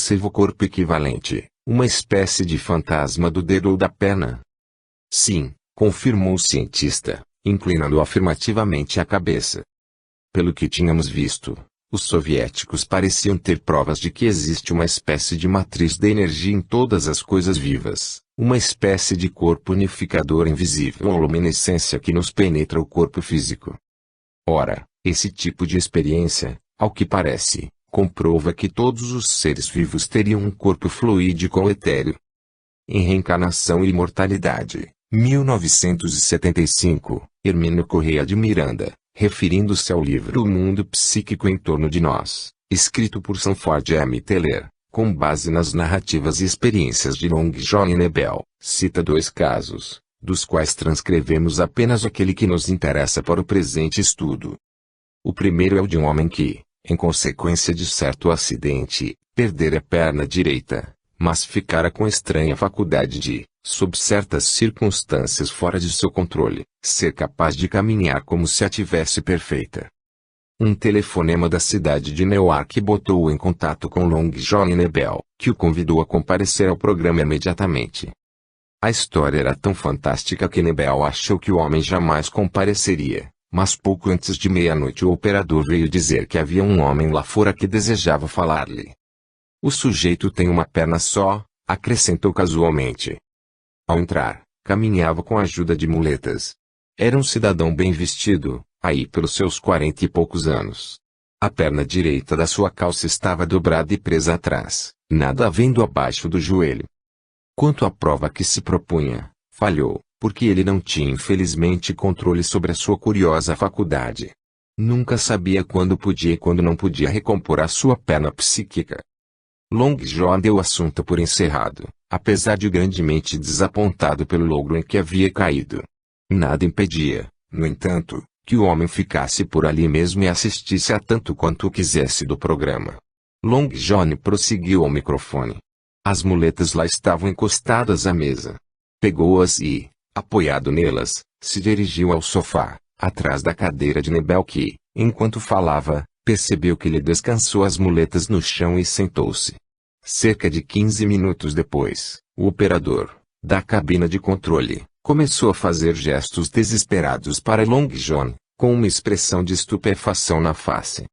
observa o corpo equivalente, uma espécie de fantasma do dedo ou da perna. Sim, confirmou o cientista, inclinando afirmativamente a cabeça. Pelo que tínhamos visto, os soviéticos pareciam ter provas de que existe uma espécie de matriz de energia em todas as coisas vivas, uma espécie de corpo unificador invisível ou luminescência que nos penetra o corpo físico. Ora, esse tipo de experiência, ao que parece, comprova que todos os seres vivos teriam um corpo fluídico ou etéreo. Em Reencarnação e Imortalidade, 1975, Hermínio Corrêa de Miranda, referindo-se ao livro O Mundo Psíquico em Torno de Nós, escrito por Sanford M. Teller, com base nas narrativas e experiências de Long John e Nebel, cita dois casos, dos quais transcrevemos apenas aquele que nos interessa para o presente estudo. O primeiro é o de um homem que, em consequência de certo acidente, perdera a perna direita, mas ficara com estranha faculdade de, sob certas circunstâncias fora de seu controle, ser capaz de caminhar como se a tivesse perfeita. Um telefonema da cidade de Newark botou-o em contato com Long John e Nebel, que o convidou a comparecer ao programa imediatamente. A história era tão fantástica que Nebel achou que o homem jamais compareceria, mas pouco antes de meia-noite o operador veio dizer que havia um homem lá fora que desejava falar-lhe. O sujeito tem uma perna só, acrescentou casualmente. Ao entrar, caminhava com a ajuda de muletas. Era um cidadão bem vestido, aí pelos seus 40 e poucos anos. A perna direita da sua calça estava dobrada e presa atrás, nada havendo abaixo do joelho. Quanto à prova que se propunha, falhou, porque ele não tinha infelizmente controle sobre a sua curiosa faculdade. Nunca sabia quando podia e quando não podia recompor a sua perna psíquica. Long John deu o assunto por encerrado, apesar de grandemente desapontado pelo logro em que havia caído. Nada impedia, no entanto, que o homem ficasse por ali mesmo e assistisse a tanto quanto quisesse do programa. Long John prosseguiu ao microfone. As muletas lá estavam encostadas à mesa. Pegou-as e, apoiado nelas, se dirigiu ao sofá, atrás da cadeira de Nebel que, enquanto falava, percebeu que lhe descansou as muletas no chão e sentou-se. Cerca de 15 minutos depois, o operador, da cabina de controle, começou a fazer gestos desesperados para Long John, com uma expressão de estupefação na face.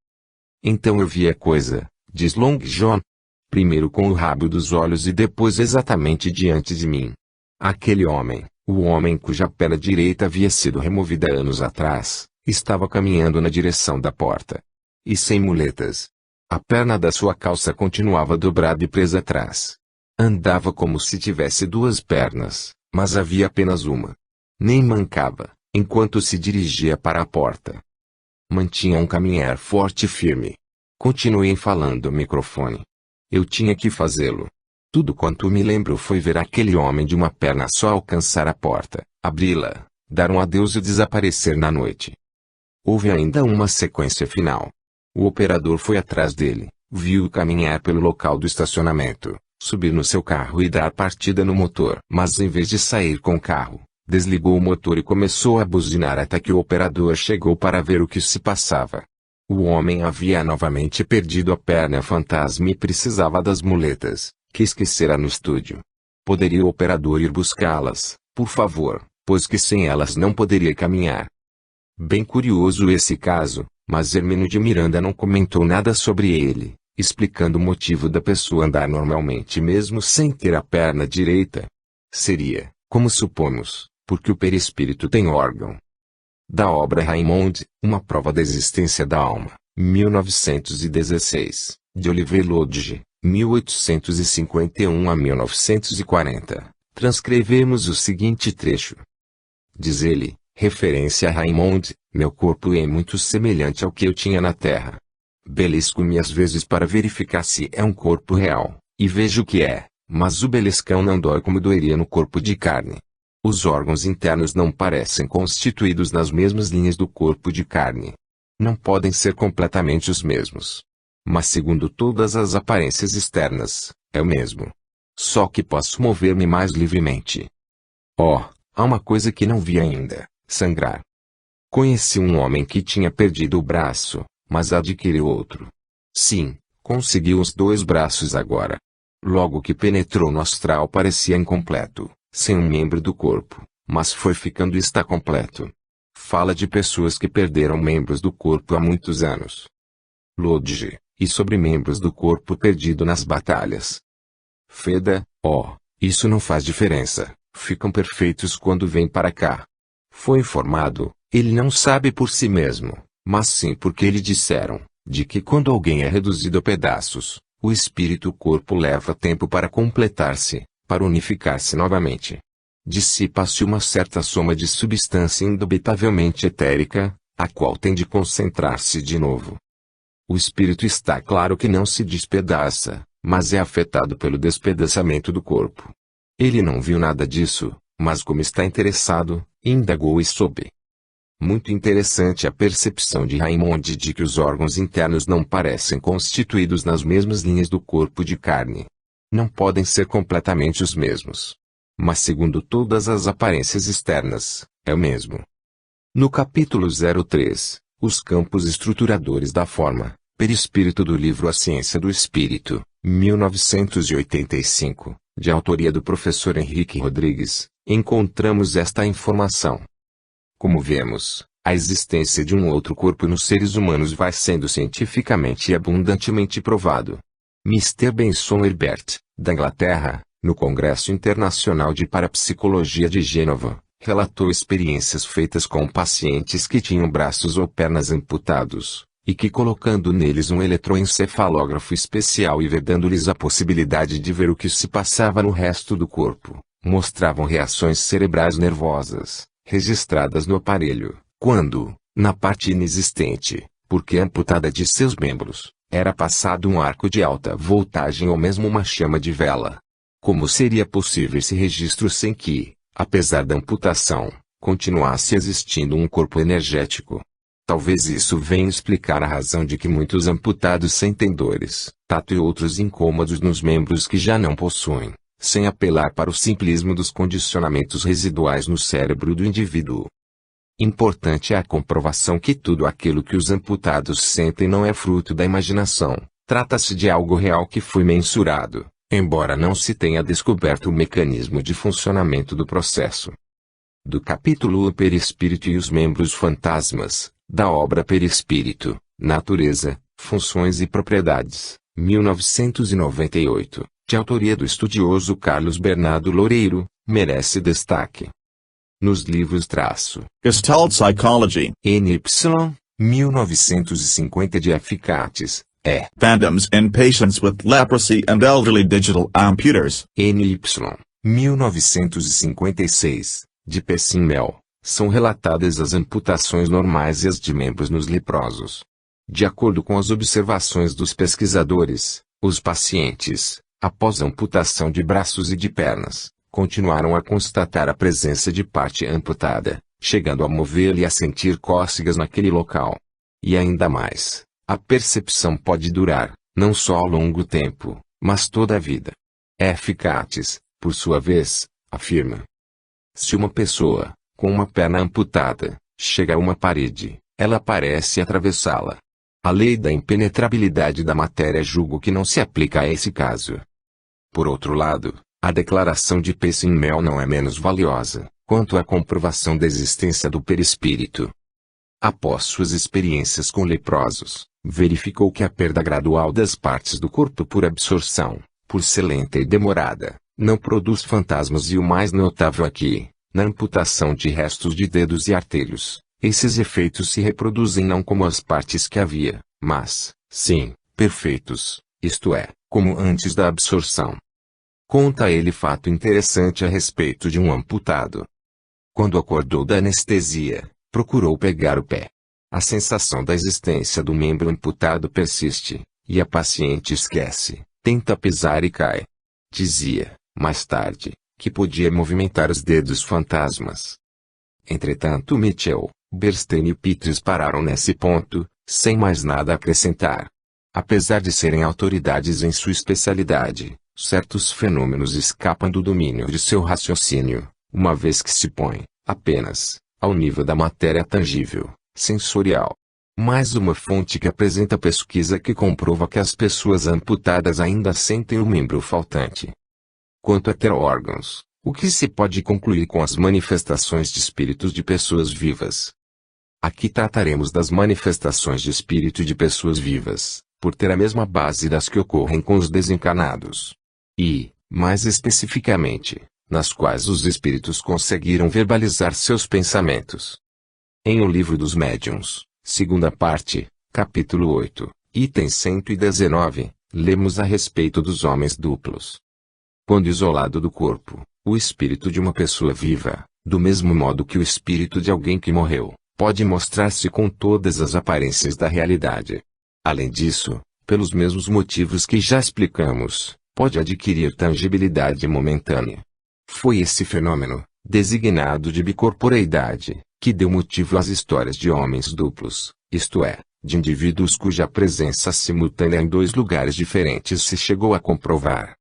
Então eu vi a coisa, diz Long John. Primeiro com o rabo dos olhos e depois exatamente diante de mim. Aquele homem, o homem cuja perna direita havia sido removida anos atrás, estava caminhando na direção da porta. E sem muletas. A perna da sua calça continuava dobrada e presa atrás. Andava como se tivesse duas pernas, mas havia apenas uma. Nem mancava, enquanto se dirigia para a porta. Mantinha um caminhar forte e firme. Continuei falando ao microfone. Eu tinha que fazê-lo. Tudo quanto me lembro foi ver aquele homem de uma perna só alcançar a porta, abri-la, dar um adeus e desaparecer na noite. Houve ainda uma sequência final. O operador foi atrás dele, viu-o caminhar pelo local do estacionamento, subir no seu carro e dar partida no motor. Mas em vez de sair com o carro, desligou o motor e começou a buzinar até que o operador chegou para ver o que se passava. O homem havia novamente perdido a perna fantasma e precisava das muletas, que esquecera no estúdio. Poderia o operador ir buscá-las, por favor, pois que sem elas não poderia caminhar. Bem curioso esse caso, mas Hermínio de Miranda não comentou nada sobre ele, explicando o motivo da pessoa andar normalmente mesmo sem ter a perna direita. Seria, como supomos, porque o perispírito tem órgão. Da obra Raymond, Uma Prova da Existência da Alma, 1916, de Oliver Lodge, 1851 a 1940, transcrevemos o seguinte trecho. Diz ele, referência a Raymond, meu corpo é muito semelhante ao que eu tinha na Terra. Belisco-me às vezes para verificar se é um corpo real, e vejo que é, mas o beliscão não dói como doeria no corpo de carne. Os órgãos internos não parecem constituídos nas mesmas linhas do corpo de carne. Não podem ser completamente os mesmos. Mas segundo todas as aparências externas, é o mesmo. Só que posso mover-me mais livremente. Oh, há uma coisa que não vi ainda, sangrar. Conheci um homem que tinha perdido o braço, mas adquiriu outro. Sim, Conseguiu os 2 braços agora. Logo que penetrou no astral parecia incompleto, sem um membro do corpo, mas foi ficando e está completo. Fala de pessoas que perderam membros do corpo há muitos anos. Lodge, e sobre membros do corpo perdido nas batalhas. Feda, isso não faz diferença, ficam perfeitos quando vêm para cá. Foi informado, ele não sabe por si mesmo, mas sim porque lhe disseram, de que quando alguém é reduzido a pedaços, o espírito-corpo leva tempo para completar-se, para unificar-se novamente. Dissipa-se uma certa soma de substância indubitavelmente etérica, a qual tem de concentrar-se de novo. O espírito está claro que não se despedaça, mas é afetado pelo despedaçamento do corpo. Ele não viu nada disso, mas como está interessado, indagou e soube. Muito interessante a percepção de Raymond de que os órgãos internos não parecem constituídos nas mesmas linhas do corpo de carne. Não podem ser completamente os mesmos. Mas segundo todas as aparências externas, é o mesmo. No capítulo 03, os campos estruturadores da forma, perispírito do livro A Ciência do Espírito, 1985, de autoria do professor Henrique Rodrigues, encontramos esta informação. Como vemos, a existência de um outro corpo nos seres humanos vai sendo cientificamente e abundantemente provado. Mr. Benson Herbert, da Inglaterra, no Congresso Internacional de Parapsicologia de Gênova, relatou experiências feitas com pacientes que tinham braços ou pernas amputados, e que colocando neles um eletroencefalógrafo especial e vedando-lhes a possibilidade de ver o que se passava no resto do corpo, mostravam reações cerebrais nervosas, registradas no aparelho, quando, na parte inexistente, porque amputada de seus membros, era passado um arco de alta voltagem ou mesmo uma chama de vela. Como seria possível esse registro sem que, apesar da amputação, continuasse existindo um corpo energético? Talvez isso venha explicar a razão de que muitos amputados sentem dores, tato e outros incômodos nos membros que já não possuem, sem apelar para o simplismo dos condicionamentos residuais no cérebro do indivíduo. Importante é a comprovação que tudo aquilo que os amputados sentem não é fruto da imaginação, trata-se de algo real que foi mensurado, embora não se tenha descoberto o mecanismo de funcionamento do processo. Do capítulo O Perispírito e os Membros Fantasmas, da obra Perispírito, Natureza, Funções e Propriedades, 1998, de autoria do estudioso Carlos Bernardo Loureiro, merece destaque. Nos livros Gestalt Psychology, NY, 1950 de Eficates, Phantoms in Patients with Leprosy and Elderly Digital Amputers, NY, 1956, de Pessimel, são relatadas as amputações normais e as de membros nos leprosos. De acordo com as observações dos pesquisadores, os pacientes, após a amputação de braços e de pernas, continuaram a constatar a presença de parte amputada, chegando a movê-la e a sentir cócegas naquele local. E ainda mais, a percepção pode durar, não só ao longo tempo, mas toda a vida. Eficates, por sua vez, afirma: se uma pessoa, com uma perna amputada, chega a uma parede, ela parece atravessá-la. A lei da impenetrabilidade da matéria julgo que não se aplica a esse caso. Por outro lado, a declaração de Pessimel não é menos valiosa, quanto à comprovação da existência do perispírito. Após suas experiências com leprosos, verificou que a perda gradual das partes do corpo por absorção, por ser lenta e demorada, não produz fantasmas e o mais notável aqui, na amputação de restos de dedos e artelhos, esses efeitos se reproduzem não como as partes que havia, mas, sim, perfeitos, isto é, como antes da absorção. Conta ele fato interessante a respeito de um amputado. Quando acordou da anestesia, procurou pegar o pé. A sensação da existência do membro amputado persiste, e a paciente esquece, tenta pisar e cai. Dizia, mais tarde, que podia movimentar os dedos fantasmas. Entretanto Mitchell, Bernstein e Peters pararam nesse ponto, sem mais nada a acrescentar. Apesar de serem autoridades em sua especialidade, certos fenômenos escapam do domínio de seu raciocínio, uma vez que se põe, apenas, ao nível da matéria tangível, sensorial. Mais uma fonte que apresenta pesquisa que comprova que as pessoas amputadas ainda sentem o membro faltante. Quanto a ter órgãos, o que se pode concluir com as manifestações de espíritos de pessoas vivas? Aqui trataremos das manifestações de espírito de pessoas vivas, por ter a mesma base das que ocorrem com os desencarnados. E, mais especificamente, nas quais os espíritos conseguiram verbalizar seus pensamentos. Em O Livro dos Médiuns, segunda parte, capítulo 8, item 119, lemos a respeito dos homens duplos. Quando isolado do corpo, o espírito de uma pessoa viva, do mesmo modo que o espírito de alguém que morreu, pode mostrar-se com todas as aparências da realidade. Além disso, pelos mesmos motivos que já explicamos, pode adquirir tangibilidade momentânea. Foi esse fenômeno, designado de bicorporeidade, que deu motivo às histórias de homens duplos, isto é, de indivíduos cuja presença simultânea em dois lugares diferentes se chegou a comprovar.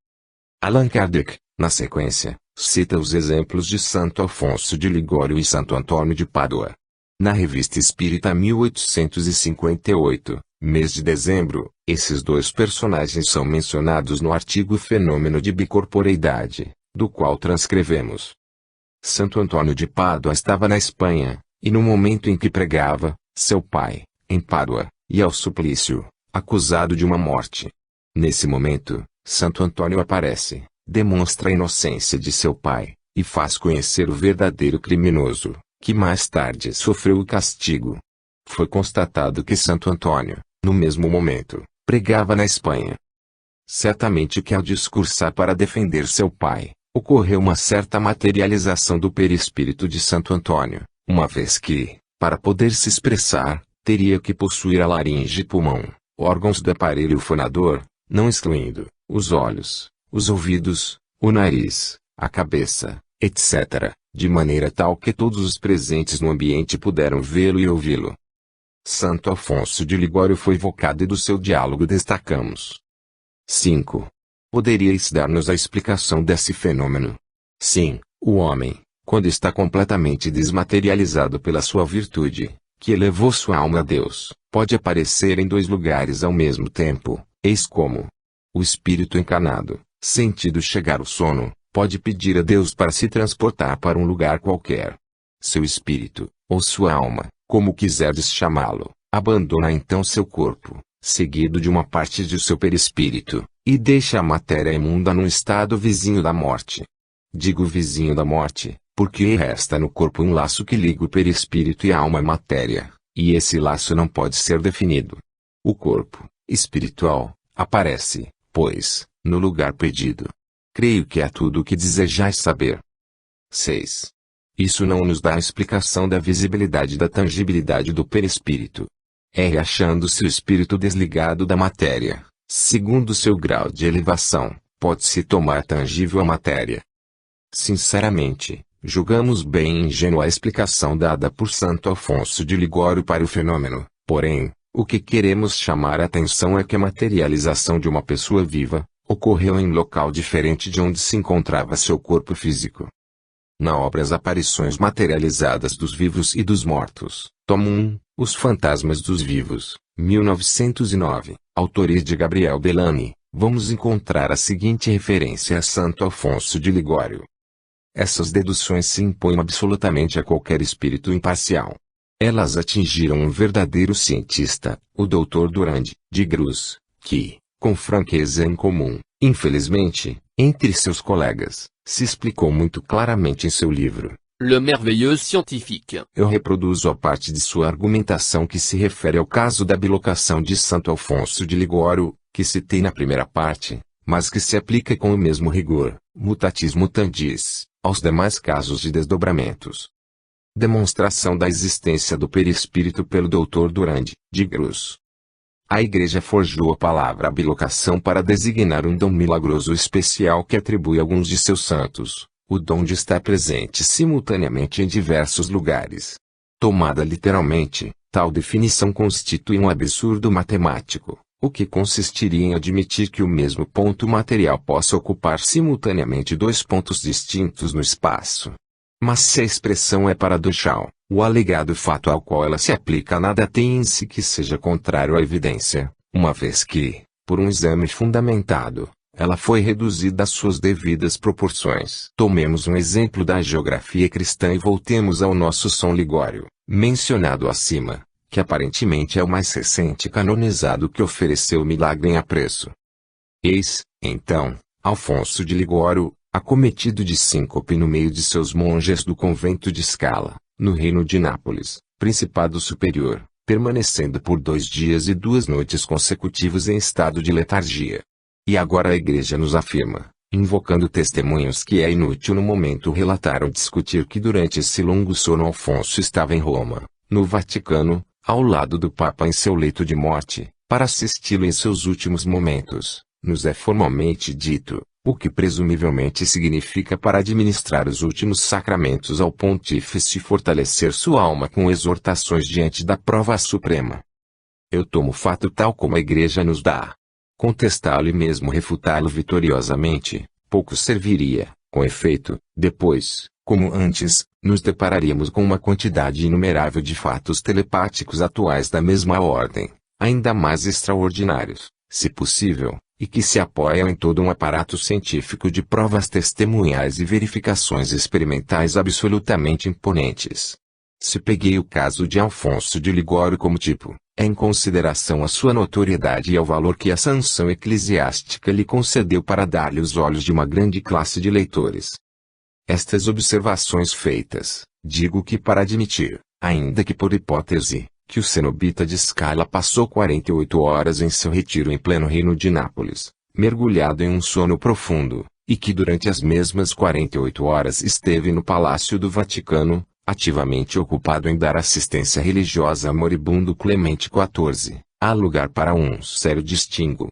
Allan Kardec, na sequência, cita os exemplos de Santo Afonso de Ligório e Santo Antônio de Pádua. Na Revista Espírita 1858, mês de dezembro, esses dois personagens são mencionados no artigo Fenômeno de Bicorporeidade, do qual transcrevemos. Santo Antônio de Pádua estava na Espanha, e no momento em que pregava, seu pai, em Pádua, ia ao suplício, acusado de uma morte. Nesse momento, Santo Antônio aparece, demonstra a inocência de seu pai, e faz conhecer o verdadeiro criminoso, que mais tarde sofreu o castigo. Foi constatado que Santo Antônio, no mesmo momento, pregava na Espanha. Certamente que ao discursar para defender seu pai, ocorreu uma certa materialização do perispírito de Santo Antônio, uma vez que, para poder se expressar, teria que possuir a laringe e pulmão, órgãos do aparelho fonador, não excluindo os olhos, os ouvidos, o nariz, a cabeça, etc., de maneira tal que todos os presentes no ambiente puderam vê-lo e ouvi-lo. Santo Afonso de Ligório foi evocado e do seu diálogo destacamos. 5. Poderíeis dar-nos a explicação desse fenômeno? Sim, o homem, quando está completamente desmaterializado pela sua virtude, que elevou sua alma a Deus, pode aparecer em dois lugares ao mesmo tempo, eis como. O espírito encarnado, sentindo chegar o sono, pode pedir a Deus para se transportar para um lugar qualquer. Seu espírito, ou sua alma, como quiserdes chamá-lo, abandona então seu corpo, seguido de uma parte de seu perispírito, e deixa a matéria imunda num estado vizinho da morte. Digo vizinho da morte, porque resta no corpo um laço que liga o perispírito e a alma à matéria, e esse laço não pode ser definido. O corpo, espiritual, aparece, pois, no lugar pedido. Creio que é tudo o que desejais saber. 6. Isso não nos dá a explicação da visibilidade da tangibilidade do perispírito. Achando-se o espírito desligado da matéria, segundo seu grau de elevação, pode-se tomar tangível a matéria. Sinceramente, julgamos bem ingênua a explicação dada por Santo Afonso de Ligório para o fenômeno, porém, o que queremos chamar a atenção é que a materialização de uma pessoa viva, ocorreu em local diferente de onde se encontrava seu corpo físico. Na obra As Aparições Materializadas dos Vivos e dos Mortos, tomo 1, Os Fantasmas dos Vivos, 1909, autoria de Gabriel Bellani, vamos encontrar a seguinte referência a Santo Afonso de Ligório. Essas deduções se impõem absolutamente a qualquer espírito imparcial. Elas atingiram um verdadeiro cientista, o Dr. Durand, de Gruz, que, com franqueza incomum, infelizmente, entre seus colegas, se explicou muito claramente em seu livro Le Merveilleux Scientifique. Eu reproduzo a parte de sua argumentação que se refere ao caso da bilocação de Santo Afonso de Ligório, que citei na primeira parte, mas que se aplica com o mesmo rigor, mutatis mutandis, aos demais casos de desdobramentos. Demonstração da existência do perispírito pelo Dr. Durand, de Gruz. A Igreja forjou a palavra bilocação para designar um dom milagroso especial que atribui a alguns de seus santos, o dom de estar presente simultaneamente em diversos lugares. Tomada literalmente, tal definição constitui um absurdo matemático, o que consistiria em admitir que o mesmo ponto material possa ocupar simultaneamente dois pontos distintos no espaço. Mas se a expressão é paradoxal, O alegado fato ao qual ela se aplica nada tem em si que seja contrário à evidência, uma vez que, por um exame fundamentado, ela foi reduzida às suas devidas proporções. Tomemos um exemplo da geografia cristã e voltemos ao nosso São Ligório, mencionado acima, que aparentemente é o mais recente canonizado que ofereceu o milagre em apreço. Eis, então, Alfonso de Ligório, acometido de síncope no meio de seus monges do convento de Scala, no reino de Nápoles, Principado Superior, permanecendo por 2 dias e 2 noites consecutivos em estado de letargia. E agora a Igreja nos afirma, invocando testemunhos que é inútil no momento relatar ou discutir que durante esse longo sono Alfonso estava em Roma, no Vaticano, ao lado do Papa em seu leito de morte, para assisti-lo em seus últimos momentos, nos é formalmente dito, o que presumivelmente significa para administrar os últimos sacramentos ao pontífice e fortalecer sua alma com exortações diante da prova suprema. Eu tomo o fato tal como a Igreja nos dá. Contestá-lo e mesmo refutá-lo vitoriosamente, pouco serviria, com efeito, depois, como antes, nos depararíamos com uma quantidade inumerável de fatos telepáticos atuais da mesma ordem, ainda mais extraordinários, se possível, e que se apoiam em todo um aparato científico de provas testemunhais e verificações experimentais absolutamente imponentes. Se peguei o caso de Alfonso de Ligório como tipo, é em consideração à sua notoriedade e ao valor que a sanção eclesiástica lhe concedeu para dar-lhe os olhos de uma grande classe de leitores. Estas observações feitas, digo que para admitir, ainda que por hipótese, que o cenobita de Scala passou 48 horas em seu retiro em pleno reino de Nápoles, mergulhado em um sono profundo, e que durante as mesmas 48 horas esteve no Palácio do Vaticano, ativamente ocupado em dar assistência religiosa a moribundo Clemente XIV, há lugar para um sério distingo.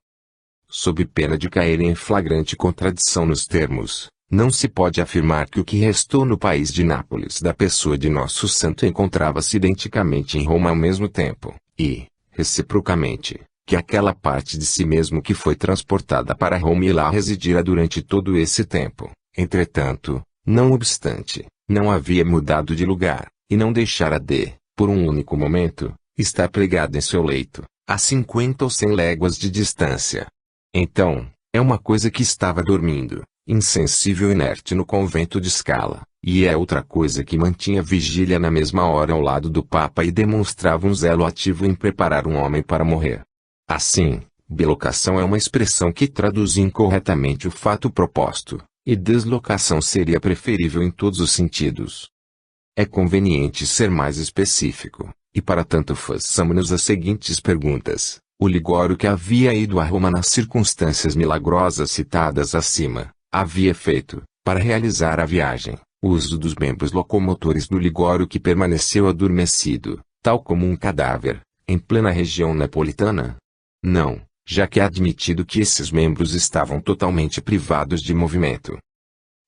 Sob pena de cair em flagrante contradição nos termos, não se pode afirmar que o que restou no país de Nápoles da pessoa de nosso santo encontrava-se identicamente em Roma ao mesmo tempo, e, reciprocamente, que aquela parte de si mesmo que foi transportada para Roma e lá residira durante todo esse tempo, entretanto, não obstante, não havia mudado de lugar, e não deixara de, por um único momento, estar pregado em seu leito, a 50 ou 100 léguas de distância. Então, é uma coisa que estava dormindo, insensível e inerte no convento de Scala, e é outra coisa que mantinha vigília na mesma hora ao lado do Papa e demonstrava um zelo ativo em preparar um homem para morrer. Assim, bilocação é uma expressão que traduz incorretamente o fato proposto, e deslocação seria preferível em todos os sentidos. É conveniente ser mais específico, e para tanto façamos-nos as seguintes perguntas. O Ligório que havia ido a Roma nas circunstâncias milagrosas citadas acima, havia feito, para realizar a viagem, uso dos membros locomotores do Ligório que permaneceu adormecido, tal como um cadáver, em plena região napolitana? Não, já que é admitido que esses membros estavam totalmente privados de movimento.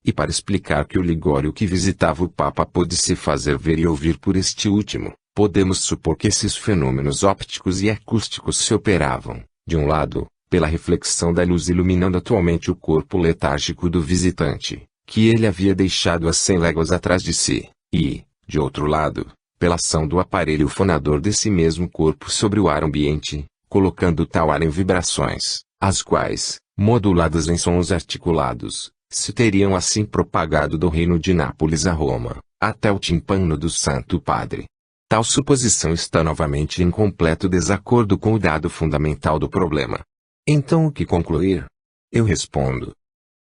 E para explicar que o Ligório que visitava o Papa pôde se fazer ver e ouvir por este último, podemos supor que esses fenômenos ópticos e acústicos se operavam, de um lado, pela reflexão da luz iluminando atualmente o corpo letárgico do visitante, que ele havia deixado a 100 léguas atrás de si, e, de outro lado, pela ação do aparelho fonador desse mesmo corpo sobre o ar ambiente, colocando tal ar em vibrações, as quais, moduladas em sons articulados, se teriam assim propagado do reino de Nápoles a Roma, até o tímpano do Santo Padre. Tal suposição está novamente em completo desacordo com o dado fundamental do problema. Então o que concluir? Eu respondo.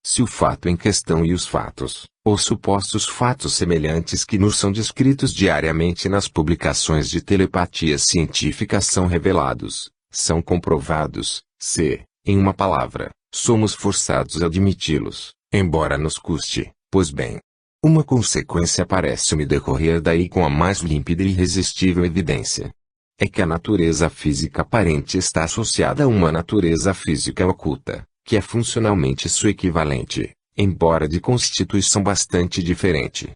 Se o fato em questão e os fatos, ou supostos fatos semelhantes que nos são descritos diariamente nas publicações de telepatia científica são revelados, são comprovados, se, em uma palavra, somos forçados a admiti-los, embora nos custe, pois bem, uma consequência parece-me decorrer daí com a mais límpida e irresistível evidência. É que a natureza física aparente está associada a uma natureza física oculta, que é funcionalmente sua equivalente, embora de constituição bastante diferente.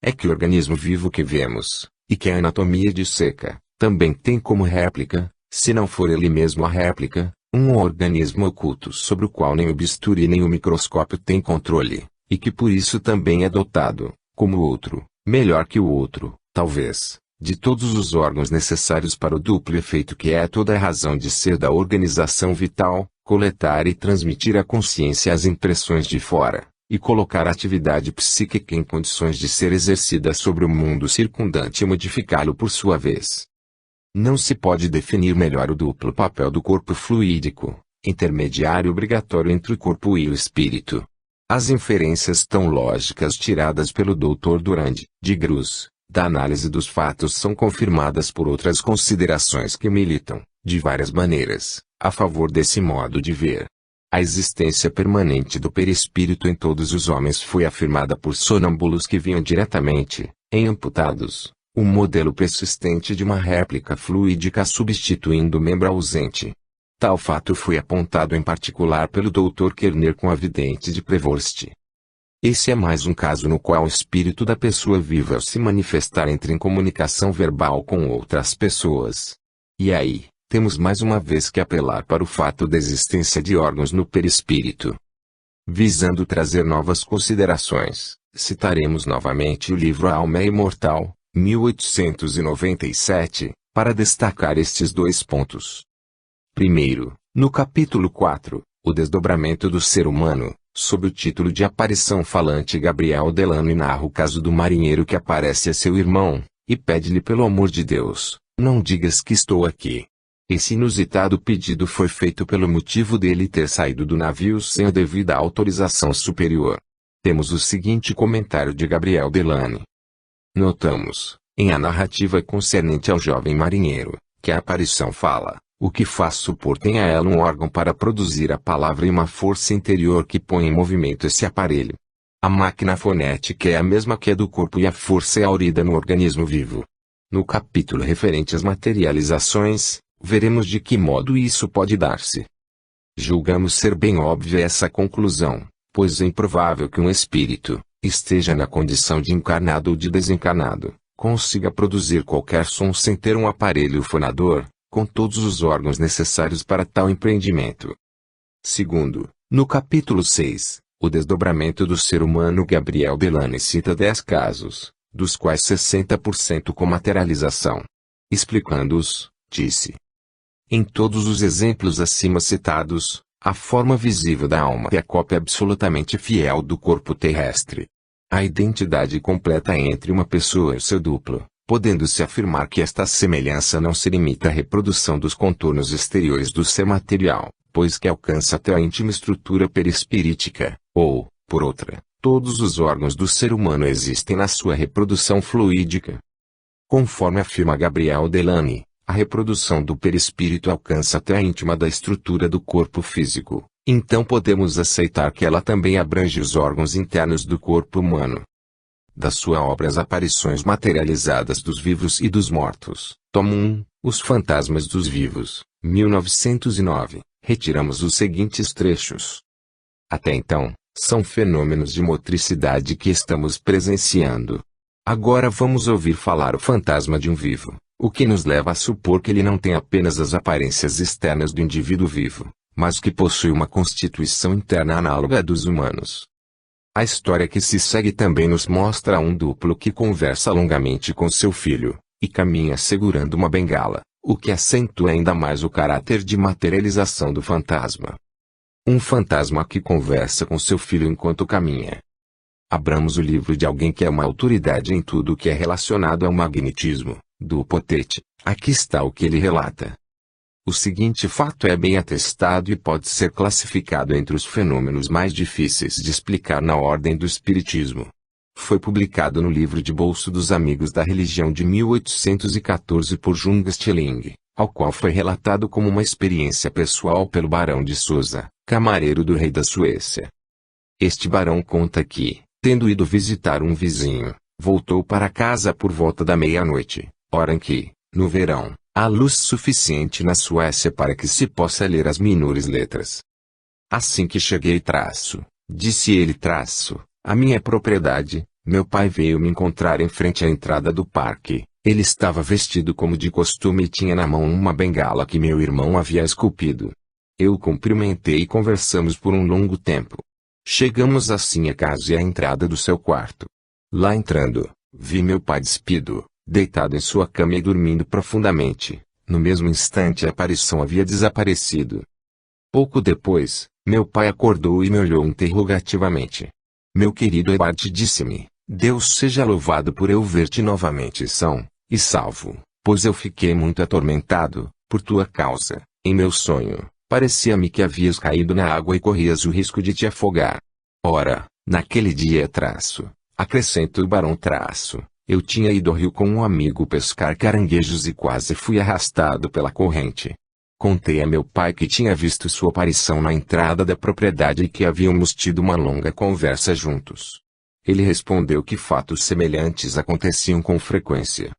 É que o organismo vivo que vemos, e que a anatomia disseca, também tem como réplica, se não for ele mesmo a réplica, um organismo oculto sobre o qual nem o bisturi nem o microscópio têm controle, e que por isso também é dotado, como o outro, melhor que o outro, Talvez, de todos os órgãos necessários para o duplo efeito que é toda a razão de ser da organização vital, coletar e transmitir à consciência as impressões de fora, e colocar a atividade psíquica em condições de ser exercida sobre o mundo circundante e modificá-lo por sua vez. Não se pode definir melhor o duplo papel do corpo fluídico, intermediário obrigatório entre o corpo e o espírito. As inferências tão lógicas tiradas pelo Dr. Durand, de Grus, da análise dos fatos são confirmadas por outras considerações que militam, de várias maneiras, a favor desse modo de ver. A existência permanente do perispírito em todos os homens foi afirmada por sonâmbulos que vinham diretamente, em amputados, um modelo persistente de uma réplica fluídica substituindo o membro ausente. Tal fato foi apontado em particular pelo Dr. Kerner com a vidente de Prevorst. Esse é mais um caso no qual o espírito da pessoa viva ao se manifestar entra em comunicação verbal com outras pessoas. E aí, temos mais uma vez que apelar para o fato da existência de órgãos no perispírito. Visando trazer novas considerações, citaremos novamente o livro A Alma é Imortal, 1897, para destacar estes dois pontos. Primeiro, no capítulo 4, O Desdobramento do Ser Humano, sob o título de Aparição Falante, Gabriel Delano narra o caso do marinheiro que aparece a seu irmão, e pede-lhe pelo amor de Deus, não digas que estou aqui. Esse inusitado pedido foi feito pelo motivo dele ter saído do navio sem a devida autorização superior. Temos o seguinte comentário de Gabriel Delano. Notamos, em a narrativa concernente ao jovem marinheiro, que a aparição fala, o que faz supor tem a ela um órgão para produzir a palavra e uma força interior que põe em movimento esse aparelho. A máquina fonética é a mesma que a do corpo e a força é aurida no organismo vivo. No capítulo referente às materializações, veremos de que modo isso pode dar-se. Julgamos ser bem óbvia essa conclusão, pois é improvável que um espírito, esteja na condição de encarnado ou de desencarnado, consiga produzir qualquer som sem ter um aparelho fonador, com todos os órgãos necessários para tal empreendimento. Segundo, no capítulo 6, O Desdobramento do Ser Humano, Gabriel Delano cita 10 casos, dos quais 60% com materialização. Explicando-os, disse: em todos os exemplos acima citados, a forma visível da alma é a cópia absolutamente fiel do corpo terrestre. A identidade completa entre uma pessoa e seu duplo, podendo-se afirmar que esta semelhança não se limita à reprodução dos contornos exteriores do ser material, pois que alcança até a íntima estrutura perispirítica, ou, por outra, todos os órgãos do ser humano existem na sua reprodução fluídica. Conforme afirma Gabriel Delano, a reprodução do perispírito alcança até a íntima da estrutura do corpo físico, então podemos aceitar que ela também abrange os órgãos internos do corpo humano. Da sua obra As Aparições Materializadas dos Vivos e dos Mortos, tomo 1, Os Fantasmas dos Vivos, 1909, retiramos os seguintes trechos. Até então, são fenômenos de motricidade que estamos presenciando. Agora vamos ouvir falar o fantasma de um vivo, o que nos leva a supor que ele não tem apenas as aparências externas do indivíduo vivo, mas que possui uma constituição interna análoga à dos humanos. A história que se segue também nos mostra um duplo que conversa longamente com seu filho, e caminha segurando uma bengala, o que acentua ainda mais o caráter de materialização do fantasma. Um fantasma que conversa com seu filho enquanto caminha. Abramos o livro de alguém que é uma autoridade em tudo o que é relacionado ao magnetismo, do Potete. Aqui está o que ele relata. O seguinte fato é bem atestado e pode ser classificado entre os fenômenos mais difíceis de explicar na ordem do espiritismo. Foi publicado no livro de bolso dos Amigos da Religião de 1814 por Jung Stilling, ao qual foi relatado como uma experiência pessoal pelo Barão de Sousa, camareiro do rei da Suécia. Este barão conta que, tendo ido visitar um vizinho, voltou para casa por volta da meia-noite, hora em que, no verão, há luz suficiente na Suécia para que se possa ler as menores letras. Assim que cheguei disse ele a minha propriedade, meu pai veio me encontrar em frente à entrada do parque. Ele estava vestido como de costume e tinha na mão uma bengala que meu irmão havia esculpido. Eu o cumprimentei e conversamos por um longo tempo. Chegamos assim à casa e à entrada do seu quarto. Lá entrando, vi meu pai despido, deitado em sua cama e dormindo profundamente. No mesmo instante a aparição havia desaparecido. Pouco depois, meu pai acordou e me olhou interrogativamente. Meu querido Ebert, disse-me, Deus seja louvado por eu ver-te novamente são e salvo, pois eu fiquei muito atormentado, por tua causa. Em meu sonho, parecia-me que havias caído na água e corrias o risco de te afogar. Ora, naquele dia acrescenta o barão eu tinha ido ao rio com um amigo pescar caranguejos e quase fui arrastado pela corrente. Contei a meu pai que tinha visto sua aparição na entrada da propriedade e que havíamos tido uma longa conversa juntos. Ele respondeu que fatos semelhantes aconteciam com frequência.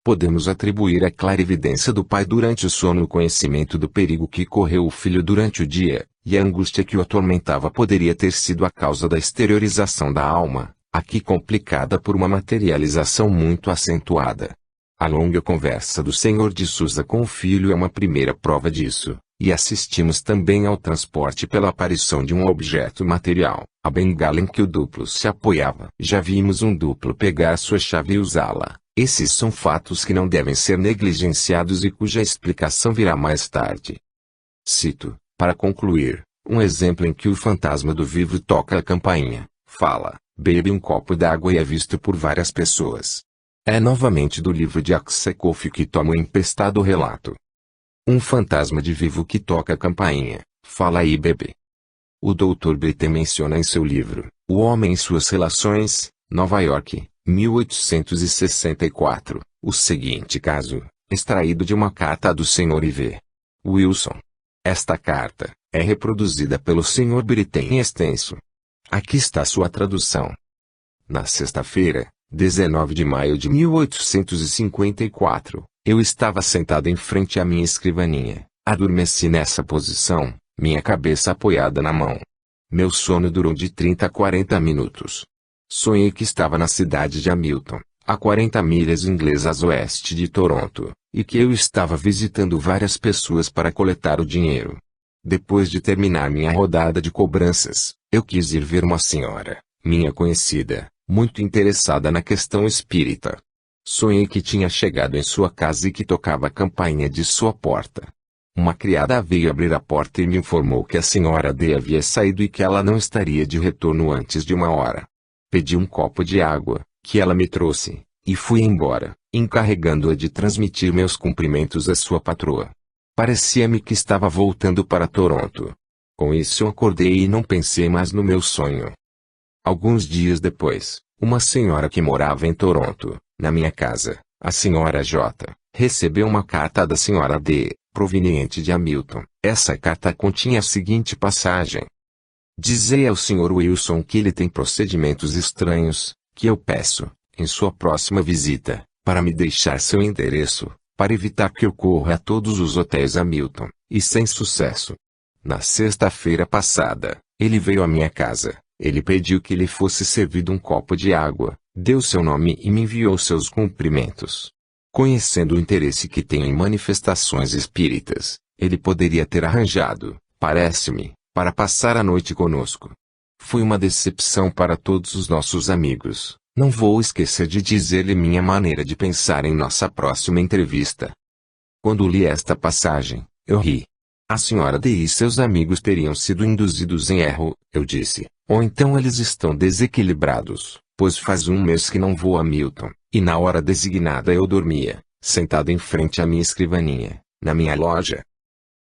Podemos atribuir a clarividência do pai durante o sono o conhecimento do perigo que correu o filho durante o dia, e a angústia que o atormentava poderia ter sido a causa da exteriorização da alma, aqui complicada por uma materialização muito acentuada. A longa conversa do Senhor de Sousa com o filho é uma primeira prova disso, e assistimos também ao transporte pela aparição de um objeto material, a bengala em que o duplo se apoiava. Já vimos um duplo pegar sua chave e usá-la. Esses são fatos que não devem ser negligenciados e cuja explicação virá mais tarde. Cito, para concluir, um exemplo em que o fantasma do vivo toca a campainha, fala, bebe um copo d'água e é visto por várias pessoas. É novamente do livro de Aksakoff que tomo emprestado o relato. Um fantasma de vivo que toca a campainha, fala e bebe. O Dr. Britten menciona em seu livro, O Homem e Suas Relações, Nova York, 1864, o seguinte caso, extraído de uma carta do Sr. I.V. Wilson. Esta carta é reproduzida pelo Sr. Britten em extenso. Aqui está sua tradução. Na sexta-feira, 19 de maio de 1854, eu estava sentado em frente à minha escrivaninha. Adormeci nessa posição, minha cabeça apoiada na mão. Meu sono durou de 30 a 40 minutos. Sonhei que estava na cidade de Hamilton, a 40 milhas inglesas oeste de Toronto, e que eu estava visitando várias pessoas para coletar o dinheiro. Depois de terminar minha rodada de cobranças, eu quis ir ver uma senhora, minha conhecida, muito interessada na questão espírita. Sonhei que tinha chegado em sua casa e que tocava a campainha de sua porta. Uma criada veio abrir a porta e me informou que a senhora D havia saído e que ela não estaria de retorno antes de 1 hora. Pedi um copo de água, que ela me trouxe, e fui embora, encarregando-a de transmitir meus cumprimentos à sua patroa. Parecia-me que estava voltando para Toronto. Com isso eu acordei e não pensei mais no meu sonho. Alguns dias depois, uma senhora que morava em Toronto, na minha casa, a senhora J, recebeu uma carta da senhora D, proveniente de Hamilton. Essa carta continha a seguinte passagem. Dizei ao Sr. Wilson que ele tem procedimentos estranhos, que eu peço, em sua próxima visita, para me deixar seu endereço, para evitar que eu corra a todos os hotéis Hamilton, e sem sucesso. Na sexta-feira passada, ele veio à minha casa, ele pediu que lhe fosse servido um copo de água, deu seu nome e me enviou seus cumprimentos. Conhecendo o interesse que tenho em manifestações espíritas, ele poderia ter arranjado, parece-me, para passar a noite conosco. Foi uma decepção para todos os nossos amigos. Não vou esquecer de dizer-lhe minha maneira de pensar em nossa próxima entrevista. Quando li esta passagem, eu ri. A senhora D e seus amigos teriam sido induzidos em erro, eu disse, ou então eles estão desequilibrados, pois faz 1 mês que não vou a Hamilton, e na hora designada eu dormia, sentado em frente à minha escrivaninha, na minha loja.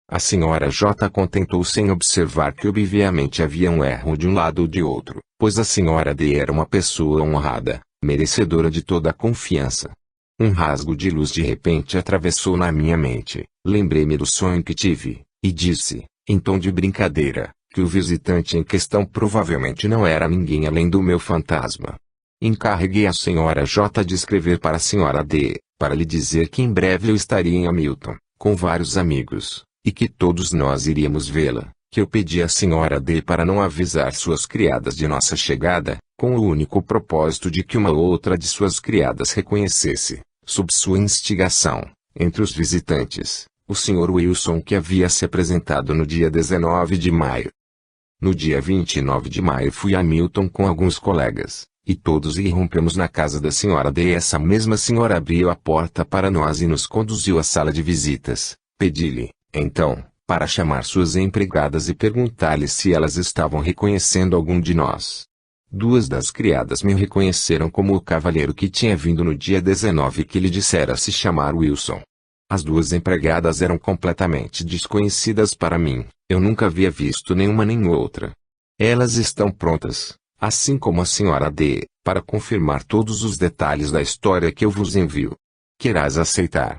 A senhora J contentou-se em observar que obviamente havia um erro de um lado ou de outro, pois a senhora D era uma pessoa honrada, merecedora de toda a confiança. Um rasgo de luz de repente atravessou na minha mente, lembrei-me do sonho que tive, e disse, em tom de brincadeira, que o visitante em questão provavelmente não era ninguém além do meu fantasma. Encarreguei a senhora J de escrever para a senhora D, para lhe dizer que em breve eu estaria em Hamilton, com vários amigos, e que todos nós iríamos vê-la, que eu pedi à senhora D para não avisar suas criadas de nossa chegada, com o único propósito de que uma ou outra de suas criadas reconhecesse, sob sua instigação, entre os visitantes, o Sr. Wilson que havia se apresentado no dia 19 de maio. No dia 29 de maio fui a Hamilton com alguns colegas, e todos irrompemos na casa da senhora D. Essa mesma senhora abriu a porta para nós e nos conduziu à sala de visitas. Pedi-lhe, então, para chamar suas empregadas e perguntar-lhes se elas estavam reconhecendo algum de nós. 2 das criadas me reconheceram como o cavalheiro que tinha vindo no dia 19 que lhe dissera se chamar Wilson. As 2 empregadas eram completamente desconhecidas para mim, eu nunca havia visto nenhuma nem outra. Elas estão prontas, assim como a senhora D., para confirmar todos os detalhes da história que eu vos envio. Querás aceitar?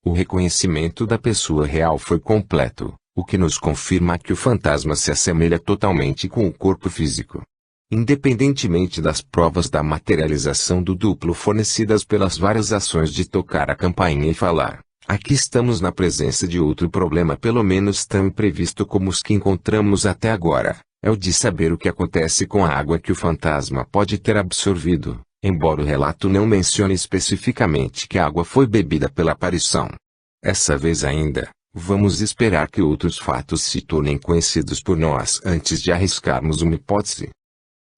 O reconhecimento da pessoa real foi completo, o que nos confirma que o fantasma se assemelha totalmente com o corpo físico. Independentemente das provas da materialização do duplo fornecidas pelas várias ações de tocar a campainha e falar, aqui estamos na presença de outro problema pelo menos tão imprevisto como os que encontramos até agora, é o de saber o que acontece com a água que o fantasma pode ter absorvido, embora o relato não mencione especificamente que a água foi bebida pela aparição. Essa vez ainda, vamos esperar que outros fatos se tornem conhecidos por nós antes de arriscarmos uma hipótese.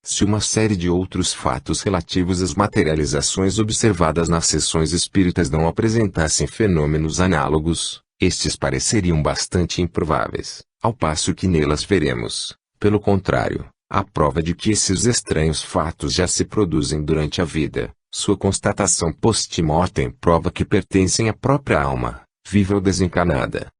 Se uma série de outros fatos relativos às materializações observadas nas sessões espíritas não apresentassem fenômenos análogos, estes pareceriam bastante improváveis, ao passo que nelas veremos, pelo contrário, a prova de que esses estranhos fatos já se produzem durante a vida. Sua constatação post-mortem prova que pertencem à própria alma, viva ou desencarnada.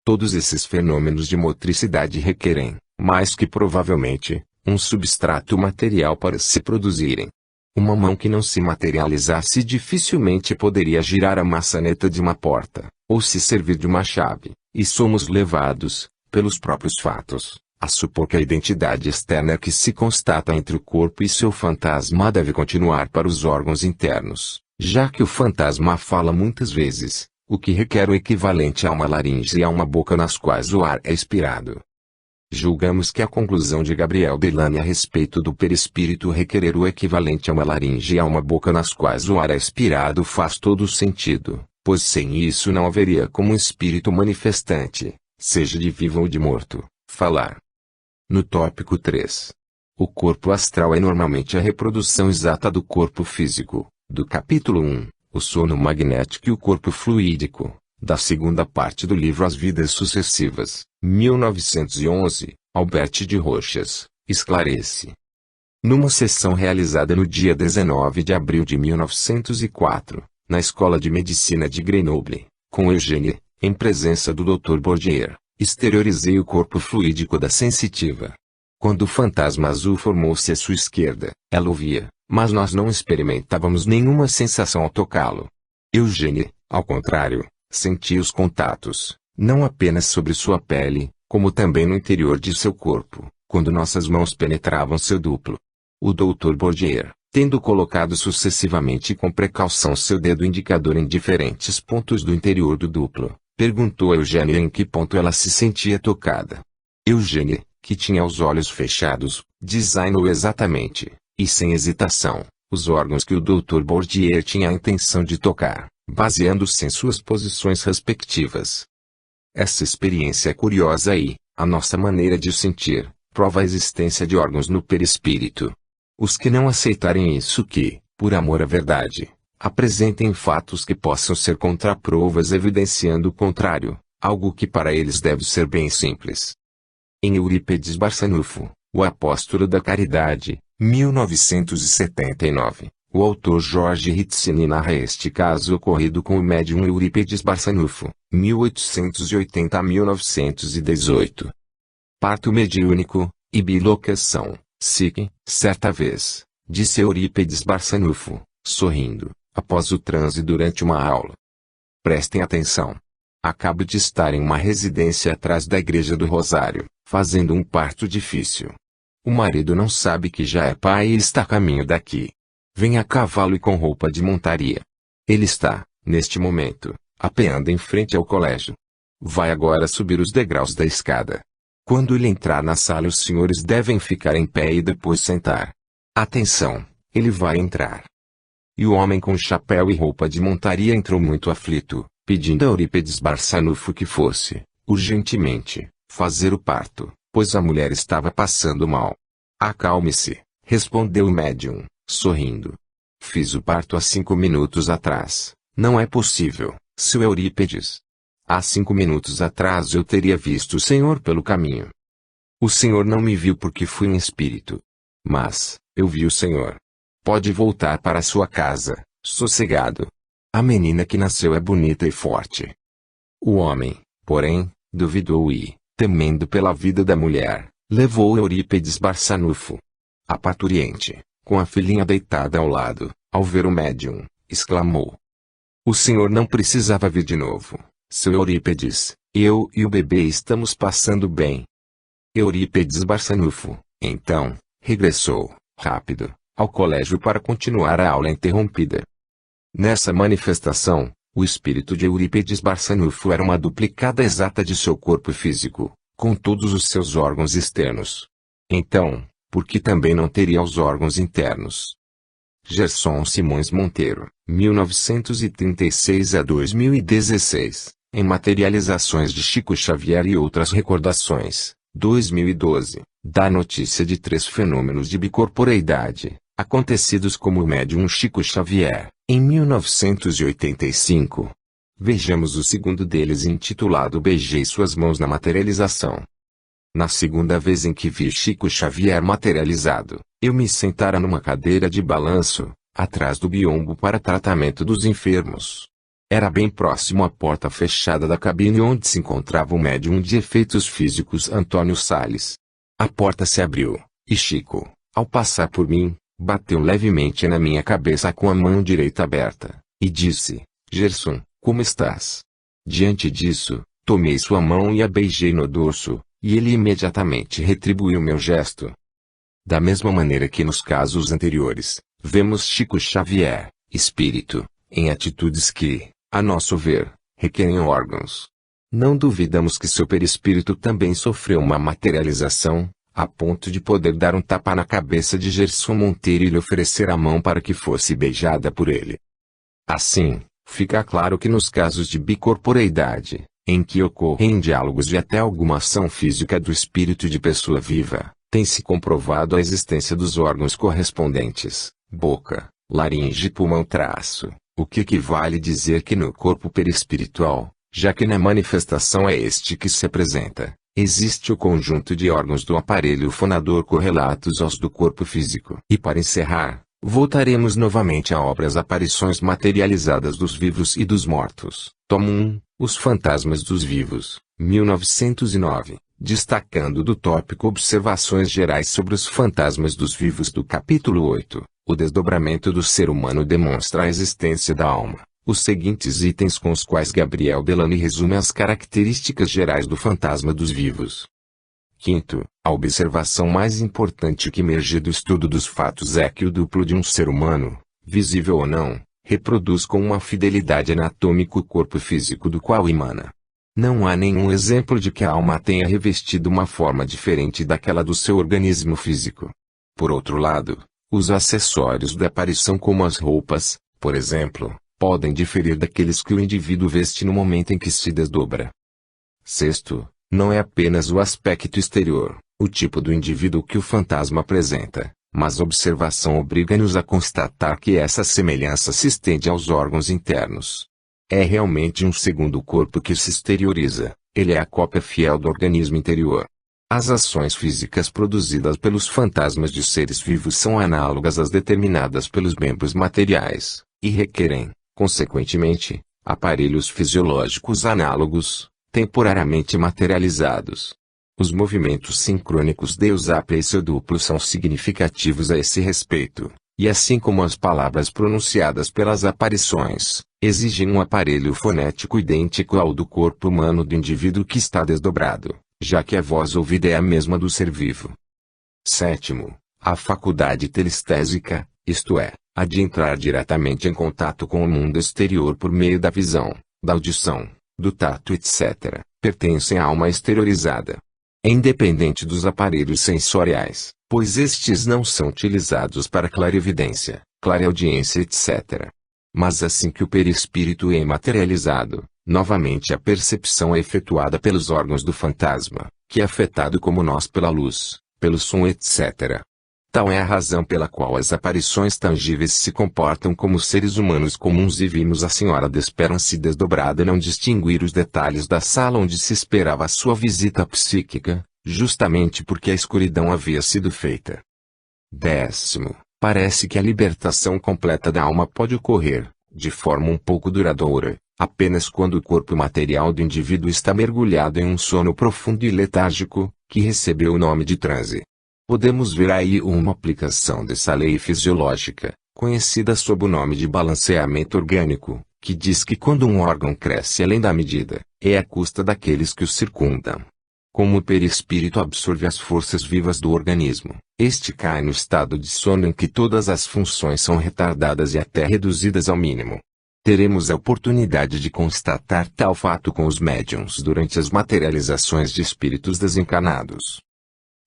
Todos esses fenômenos de motricidade requerem, mais que provavelmente, um substrato material para se produzirem. Uma mão que não se materializasse dificilmente poderia girar a maçaneta de uma porta, ou se servir de uma chave, e somos levados, pelos próprios fatos, a supor que a identidade externa que se constata entre o corpo e seu fantasma deve continuar para os órgãos internos, já que o fantasma fala muitas vezes, o que requer o equivalente a uma laringe e a uma boca nas quais o ar é expirado. Julgamos que a conclusão de Gabriel Delany a respeito do perispírito requerer o equivalente a uma laringe e a uma boca nas quais o ar é expirado faz todo sentido, pois sem isso não haveria como um espírito manifestante, seja de vivo ou de morto, falar. No tópico 3. O corpo astral é normalmente a reprodução exata do corpo físico, do capítulo 1, o sono magnético e o corpo fluídico, da segunda parte do livro As Vidas Sucessivas, 1911, Albert de Rochas, esclarece. Numa sessão realizada no dia 19 de abril de 1904, na Escola de Medicina de Grenoble, com Eugênie, em presença do Dr. Bourdieu, exteriorizei o corpo fluídico da sensitiva. Quando o fantasma azul formou-se à sua esquerda, ela o via, mas nós não experimentávamos nenhuma sensação ao tocá-lo. Eugênie, ao contrário, sentia os contatos, não apenas sobre sua pele, como também no interior de seu corpo, quando nossas mãos penetravam seu duplo. O Dr. Bourdieu, tendo colocado sucessivamente com precaução seu dedo indicador em diferentes pontos do interior do duplo, perguntou a Eugênie em que ponto ela se sentia tocada. Eugênie, que tinha os olhos fechados, designou exatamente, e sem hesitação, os órgãos que o Dr. Bourdieu tinha a intenção de tocar, baseando-se em suas posições respectivas. Essa experiência é curiosa e, à nossa maneira de sentir, prova a existência de órgãos no perispírito. Os que não aceitarem isso que, por amor à verdade, apresentem fatos que possam ser contraprovas evidenciando o contrário, algo que para eles deve ser bem simples. Em Eurípides Barçanufo, o apóstolo da caridade, 1979, o autor Jorge Ritzini narra este caso ocorrido com o médium Eurípides Barçanufo, 1880 a 1918. Parto mediúnico, e bilocação, psique, certa vez, disse Eurípides Barçanufo, sorrindo, após o transe durante uma aula. Prestem atenção. Acabo de estar em uma residência atrás da Igreja do Rosário, fazendo um parto difícil. O marido não sabe que já é pai e está a caminho daqui. Vem a cavalo e com roupa de montaria. Ele está, neste momento, apeando em frente ao colégio. Vai agora subir os degraus da escada. Quando ele entrar na sala, os senhores devem ficar em pé e depois sentar. Atenção, ele vai entrar. E o homem com chapéu e roupa de montaria entrou muito aflito, pedindo a Eurípides Barçanufo que fosse, urgentemente, fazer o parto, pois a mulher estava passando mal. Acalme-se, respondeu o médium, sorrindo. Fiz o parto há 5 minutos atrás. Não é possível, seu Eurípedes. Há 5 minutos atrás eu teria visto o Senhor pelo caminho. O Senhor não me viu porque fui em espírito. Mas, eu vi o Senhor. Pode voltar para sua casa, sossegado. A menina que nasceu é bonita e forte. O homem, porém, duvidou e, temendo pela vida da mulher, levou Eurípedes Barçanufo. A parturiente, com a filhinha deitada ao lado, ao ver o médium, exclamou: "O senhor não precisava vir de novo, seu Eurípedes, eu e o bebê estamos passando bem." Eurípedes Barçanufo, então, regressou, rápido, ao colégio para continuar a aula interrompida. Nessa manifestação, o espírito de Eurípedes Barçanufo era uma duplicada exata de seu corpo físico, com todos os seus órgãos externos. Então, por que também não teria os órgãos internos? Gerson Simões Monteiro, 1936 a 2016, em Materializações de Chico Xavier e Outras Recordações, 2012, dá notícia de 3 fenômenos de bicorporeidade, acontecidos como o médium Chico Xavier, em 1985. Vejamos o segundo deles intitulado Beijei suas mãos na materialização. Na segunda vez em que vi Chico Xavier materializado, eu me sentara numa cadeira de balanço, atrás do biombo para tratamento dos enfermos. Era bem próximo à porta fechada da cabine onde se encontrava o médium de efeitos físicos Antônio Salles. A porta se abriu, e Chico, ao passar por mim, bateu levemente na minha cabeça com a mão direita aberta, e disse: "Gerson, como estás?" Diante disso, tomei sua mão e a beijei no dorso, e ele imediatamente retribuiu meu gesto. Da mesma maneira que nos casos anteriores, vemos Chico Xavier, espírito, em atitudes que, a nosso ver, requerem órgãos. Não duvidamos que seu perispírito também sofreu uma materialização, a ponto de poder dar um tapa na cabeça de Gerson Monteiro e lhe oferecer a mão para que fosse beijada por ele. Assim, fica claro que nos casos de bicorporeidade, em que ocorrem diálogos de até alguma ação física do espírito de pessoa viva, tem-se comprovado a existência dos órgãos correspondentes, boca, laringe e pulmão traço, o que equivale dizer que no corpo perispiritual, já que na manifestação é este que se apresenta, existe o conjunto de órgãos do aparelho fonador correlatos aos do corpo físico. E para encerrar, voltaremos novamente a obras Aparições Materializadas dos Vivos e dos Mortos, tomo 1, Os Fantasmas dos Vivos, 1909, destacando do tópico Observações Gerais sobre os Fantasmas dos Vivos do capítulo 8, o desdobramento do ser humano demonstra a existência da alma. Os seguintes itens com os quais Gabriel Delany resume as características gerais do fantasma dos vivos. Quinto, a observação mais importante que emerge do estudo dos fatos é que o duplo de um ser humano, visível ou não, reproduz com uma fidelidade anatômica o corpo físico do qual emana. Não há nenhum exemplo de que a alma tenha revestido uma forma diferente daquela do seu organismo físico. Por outro lado, os acessórios da aparição como as roupas, por exemplo, podem diferir daqueles que o indivíduo veste no momento em que se desdobra. Sexto, não é apenas o aspecto exterior, o tipo do indivíduo que o fantasma apresenta, mas a observação obriga-nos a constatar que essa semelhança se estende aos órgãos internos. É realmente um segundo corpo que se exterioriza, ele é a cópia fiel do organismo interior. As ações físicas produzidas pelos fantasmas de seres vivos são análogas às determinadas pelos membros materiais, e requerem, consequentemente, aparelhos fisiológicos análogos, temporariamente materializados. Os movimentos sincrônicos Deus AP e seu duplo são significativos a esse respeito, e assim como as palavras pronunciadas pelas aparições, exigem um aparelho fonético idêntico ao do corpo humano do indivíduo que está desdobrado, já que a voz ouvida é a mesma do ser vivo. Sétimo, a faculdade telestésica, isto é, a de entrar diretamente em contato com o mundo exterior por meio da visão, da audição, do tato etc., pertencem à alma exteriorizada. É independente dos aparelhos sensoriais, pois estes não são utilizados para clarevidência, clareaudiência etc. Mas assim que o perispírito é materializado, novamente a percepção é efetuada pelos órgãos do fantasma, que é afetado como nós pela luz, pelo som etc. Tal é a razão pela qual as aparições tangíveis se comportam como seres humanos comuns e vimos a Senhora Desperance desdobrada e não distinguir os detalhes da sala onde se esperava a sua visita psíquica, justamente porque a escuridão havia sido feita. 10º. Parece que a libertação completa da alma pode ocorrer, de forma um pouco duradoura, apenas quando o corpo material do indivíduo está mergulhado em um sono profundo e letárgico, que recebeu o nome de transe. Podemos ver aí uma aplicação dessa lei fisiológica, conhecida sob o nome de balanceamento orgânico, que diz que quando um órgão cresce além da medida, é à custa daqueles que o circundam. Como o perispírito absorve as forças vivas do organismo, este cai no estado de sono em que todas as funções são retardadas e até reduzidas ao mínimo. Teremos a oportunidade de constatar tal fato com os médiuns durante as materializações de espíritos desencarnados.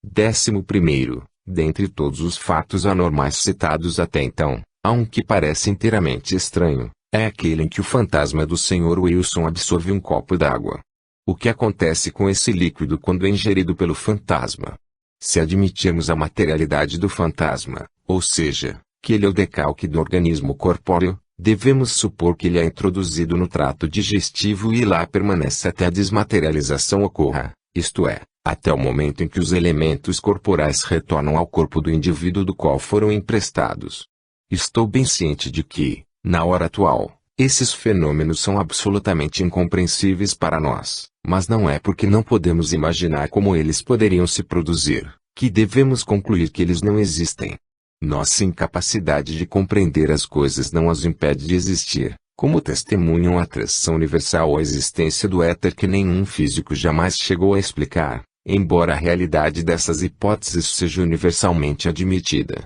11º. Dentre todos os fatos anormais citados até então, há um que parece inteiramente estranho, é aquele em que o fantasma do Sr. Wilson absorve um copo d'água. O que acontece com esse líquido quando é ingerido pelo fantasma? Se admitirmos a materialidade do fantasma, ou seja, que ele é o decalque do organismo corpóreo, devemos supor que ele é introduzido no trato digestivo e lá permanece até a desmaterialização ocorra, isto é, até o momento em que os elementos corporais retornam ao corpo do indivíduo do qual foram emprestados. Estou bem ciente de que, na hora atual, esses fenômenos são absolutamente incompreensíveis para nós, mas não é porque não podemos imaginar como eles poderiam se produzir, que devemos concluir que eles não existem. Nossa incapacidade de compreender as coisas não as impede de existir, como testemunham a atração universal ou a existência do éter que nenhum físico jamais chegou a explicar, embora a realidade dessas hipóteses seja universalmente admitida.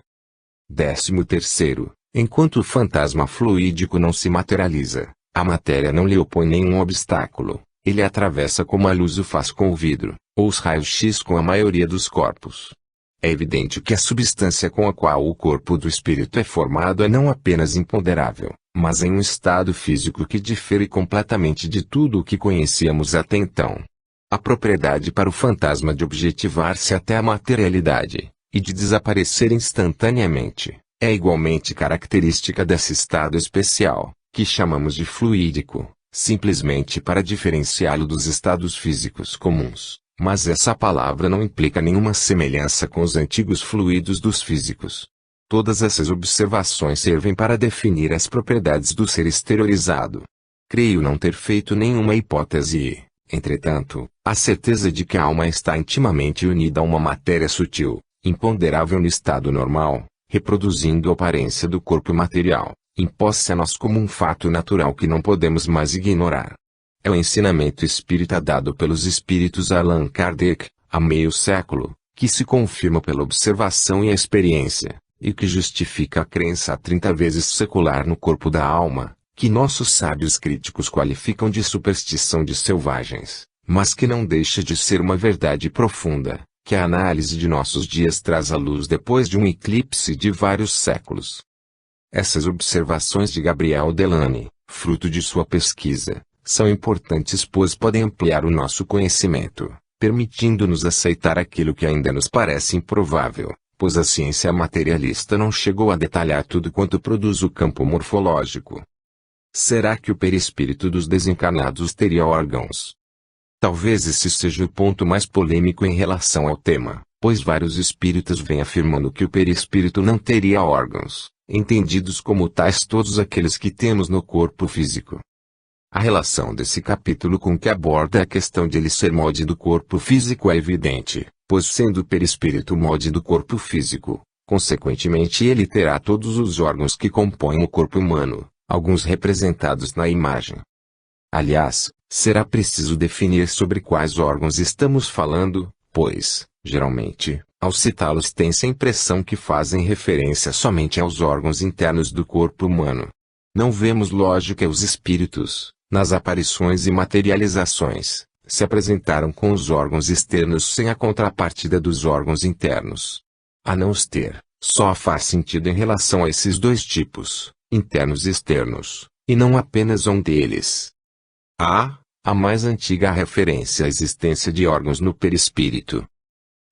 13º. Enquanto o fantasma fluídico não se materializa, a matéria não lhe opõe nenhum obstáculo, ele atravessa como a luz o faz com o vidro, ou os raios-x com a maioria dos corpos. É evidente que a substância com a qual o corpo do espírito é formado é não apenas imponderável, mas em um estado físico que difere completamente de tudo o que conhecíamos até então. A propriedade para o fantasma de objetivar-se até a materialidade, e de desaparecer instantaneamente, é igualmente característica desse estado especial, que chamamos de fluídico, simplesmente para diferenciá-lo dos estados físicos comuns, mas essa palavra não implica nenhuma semelhança com os antigos fluidos dos físicos. Todas essas observações servem para definir as propriedades do ser exteriorizado. Creio não ter feito nenhuma hipótese e, entretanto, a certeza de que a alma está intimamente unida a uma matéria sutil, imponderável no estado normal, reproduzindo a aparência do corpo material, impõe-se a nós como um fato natural que não podemos mais ignorar. É o ensinamento espírita dado pelos espíritos a Allan Kardec, há meio século, que se confirma pela observação e a experiência, e que justifica a crença 30 vezes secular no corpo da alma, que nossos sábios críticos qualificam de superstição de selvagens, mas que não deixa de ser uma verdade profunda, que a análise de nossos dias traz à luz depois de um eclipse de vários séculos. Essas observações de Gabriel Delany, fruto de sua pesquisa, são importantes pois podem ampliar o nosso conhecimento, permitindo-nos aceitar aquilo que ainda nos parece improvável, pois a ciência materialista não chegou a detalhar tudo quanto produz o campo morfológico. Será que o perispírito dos desencarnados teria órgãos? Talvez esse seja o ponto mais polêmico em relação ao tema, pois vários espíritas vêm afirmando que o perispírito não teria órgãos, entendidos como tais todos aqueles que temos no corpo físico. A relação desse capítulo com que aborda a questão de ele ser molde do corpo físico é evidente, pois sendo o perispírito molde do corpo físico, consequentemente ele terá todos os órgãos que compõem o corpo humano, alguns representados na imagem. Aliás, será preciso definir sobre quais órgãos estamos falando, pois, geralmente, ao citá-los tem-se a impressão que fazem referência somente aos órgãos internos do corpo humano. Não vemos lógica os espíritos, nas aparições e materializações, se apresentaram com os órgãos externos sem a contrapartida dos órgãos internos. A não os ter, só faz sentido em relação a esses dois tipos, internos e externos, e não apenas um deles. A mais antiga referência à existência de órgãos no perispírito.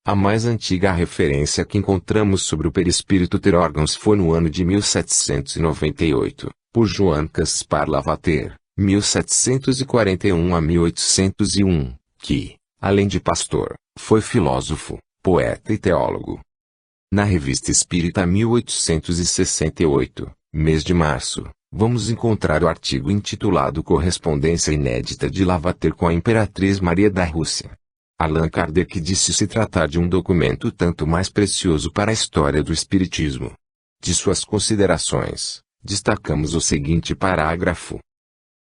A mais antiga referência que encontramos sobre o perispírito ter órgãos foi no ano de 1798, por Joan Caspar Lavater, 1741 a 1801, que, além de pastor, foi filósofo, poeta e teólogo. Na Revista Espírita 1868, mês de março, vamos encontrar o artigo intitulado Correspondência Inédita de Lavater com a Imperatriz Maria da Rússia. Allan Kardec disse se tratar de um documento tanto mais precioso para a história do Espiritismo. De suas considerações, destacamos o seguinte parágrafo.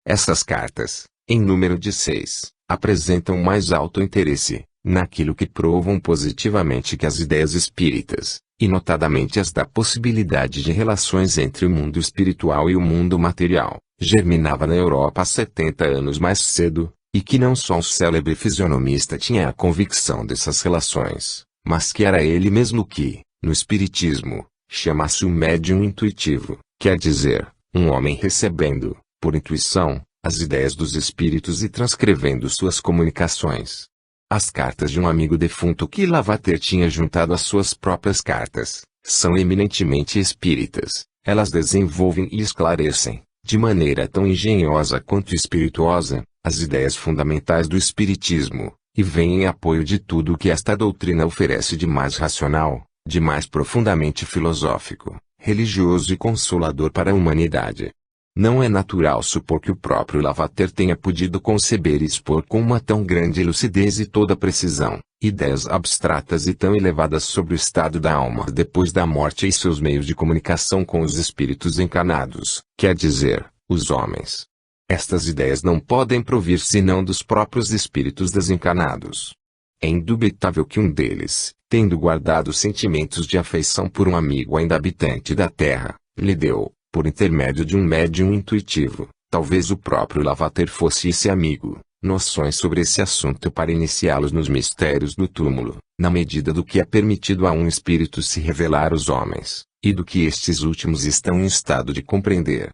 Essas cartas, em número de 6, apresentam mais alto interesse, naquilo que provam positivamente que as ideias espíritas, e notadamente as da possibilidade de relações entre o mundo espiritual e o mundo material, germinava na Europa há 70 anos mais cedo, e que não só o célebre fisionomista tinha a convicção dessas relações, mas que era ele mesmo que, no Espiritismo, chama-se o médium intuitivo, quer dizer, um homem recebendo, por intuição, as ideias dos espíritos e transcrevendo suas comunicações. As cartas de um amigo defunto que Lavater tinha juntado às suas próprias cartas, são eminentemente espíritas. Elas desenvolvem e esclarecem, de maneira tão engenhosa quanto espirituosa, as ideias fundamentais do Espiritismo, e vêm em apoio de tudo o que esta doutrina oferece de mais racional, de mais profundamente filosófico, religioso e consolador para a humanidade. Não é natural supor que o próprio Lavater tenha podido conceber e expor com uma tão grande lucidez e toda precisão, ideias abstratas e tão elevadas sobre o estado da alma depois da morte e seus meios de comunicação com os espíritos encarnados, quer dizer, os homens. Estas ideias não podem provir senão dos próprios espíritos desencarnados. É indubitável que um deles, tendo guardado sentimentos de afeição por um amigo ainda habitante da Terra, lhe deu, por intermédio de um médium intuitivo, talvez o próprio Lavater fosse esse amigo, noções sobre esse assunto para iniciá-los nos mistérios do túmulo, na medida do que é permitido a um espírito se revelar aos homens, e do que estes últimos estão em estado de compreender.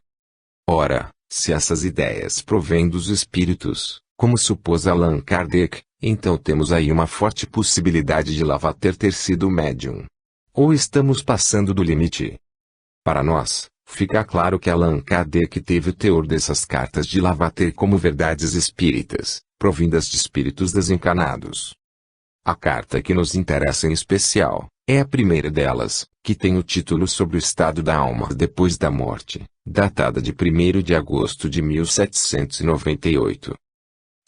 Ora, se essas ideias provêm dos espíritos, como supôs Allan Kardec, então temos aí uma forte possibilidade de Lavater ter sido médium. Ou estamos passando do limite? Para nós, fica claro que Allan Kardec teve o teor dessas cartas de Lavater como verdades espíritas, provindas de espíritos desencarnados. A carta que nos interessa em especial, é a primeira delas, que tem o título sobre o estado da alma depois da morte, datada de 1º de agosto de 1798.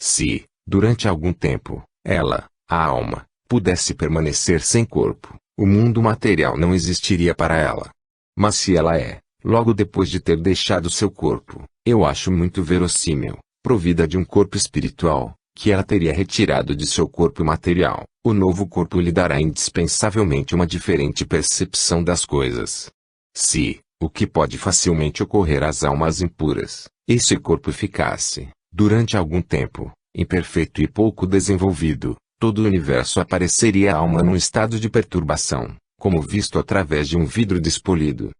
Se, durante algum tempo, ela, a alma, pudesse permanecer sem corpo, o mundo material não existiria para ela. Mas se ela é, logo depois de ter deixado seu corpo, eu acho muito verossímil, provida de um corpo espiritual, que ela teria retirado de seu corpo material, o novo corpo lhe dará indispensavelmente uma diferente percepção das coisas. Se, o que pode facilmente ocorrer às almas impuras, esse corpo ficasse, durante algum tempo, imperfeito e pouco desenvolvido, todo o universo apareceria à alma num estado de perturbação, como visto através de um vidro despolido.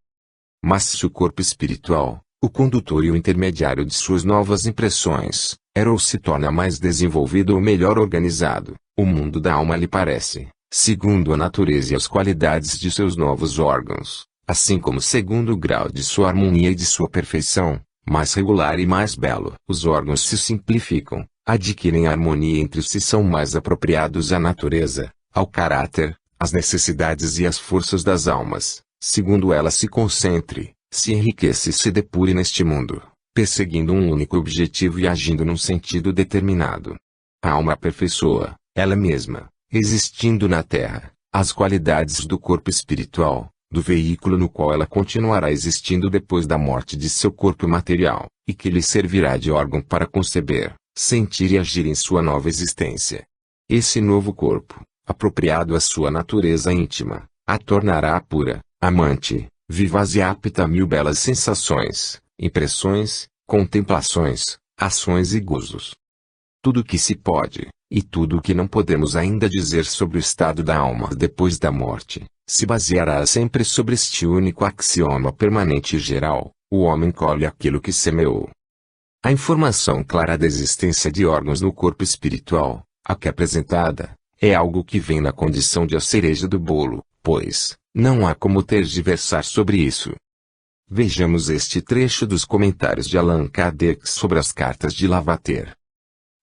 Mas se o corpo espiritual, o condutor e o intermediário de suas novas impressões, era ou se torna mais desenvolvido ou melhor organizado, o mundo da alma lhe parece, segundo a natureza e as qualidades de seus novos órgãos, assim como segundo o grau de sua harmonia e de sua perfeição, mais regular e mais belo. Os órgãos se simplificam, adquirem harmonia entre si, são mais apropriados à natureza, ao caráter, às necessidades e às forças das almas, segundo ela se concentre, se enriqueça e se depure neste mundo, perseguindo um único objetivo e agindo num sentido determinado. A alma aperfeiçoa, ela mesma, existindo na Terra, as qualidades do corpo espiritual, do veículo no qual ela continuará existindo depois da morte de seu corpo material, e que lhe servirá de órgão para conceber, sentir e agir em sua nova existência. Esse novo corpo, apropriado à sua natureza íntima, a tornará pura, amante, vivaz e apta a mil belas sensações, impressões, contemplações, ações e gozos. Tudo o que se pode, e tudo o que não podemos ainda dizer sobre o estado da alma depois da morte, se baseará sempre sobre este único axioma permanente e geral: o homem colhe aquilo que semeou. A informação clara da existência de órgãos no corpo espiritual, aqui apresentada, É algo que vem na condição de a cereja do bolo, pois não há como tergiversar sobre isso. Vejamos este trecho dos comentários de Allan Kardec sobre as cartas de Lavater.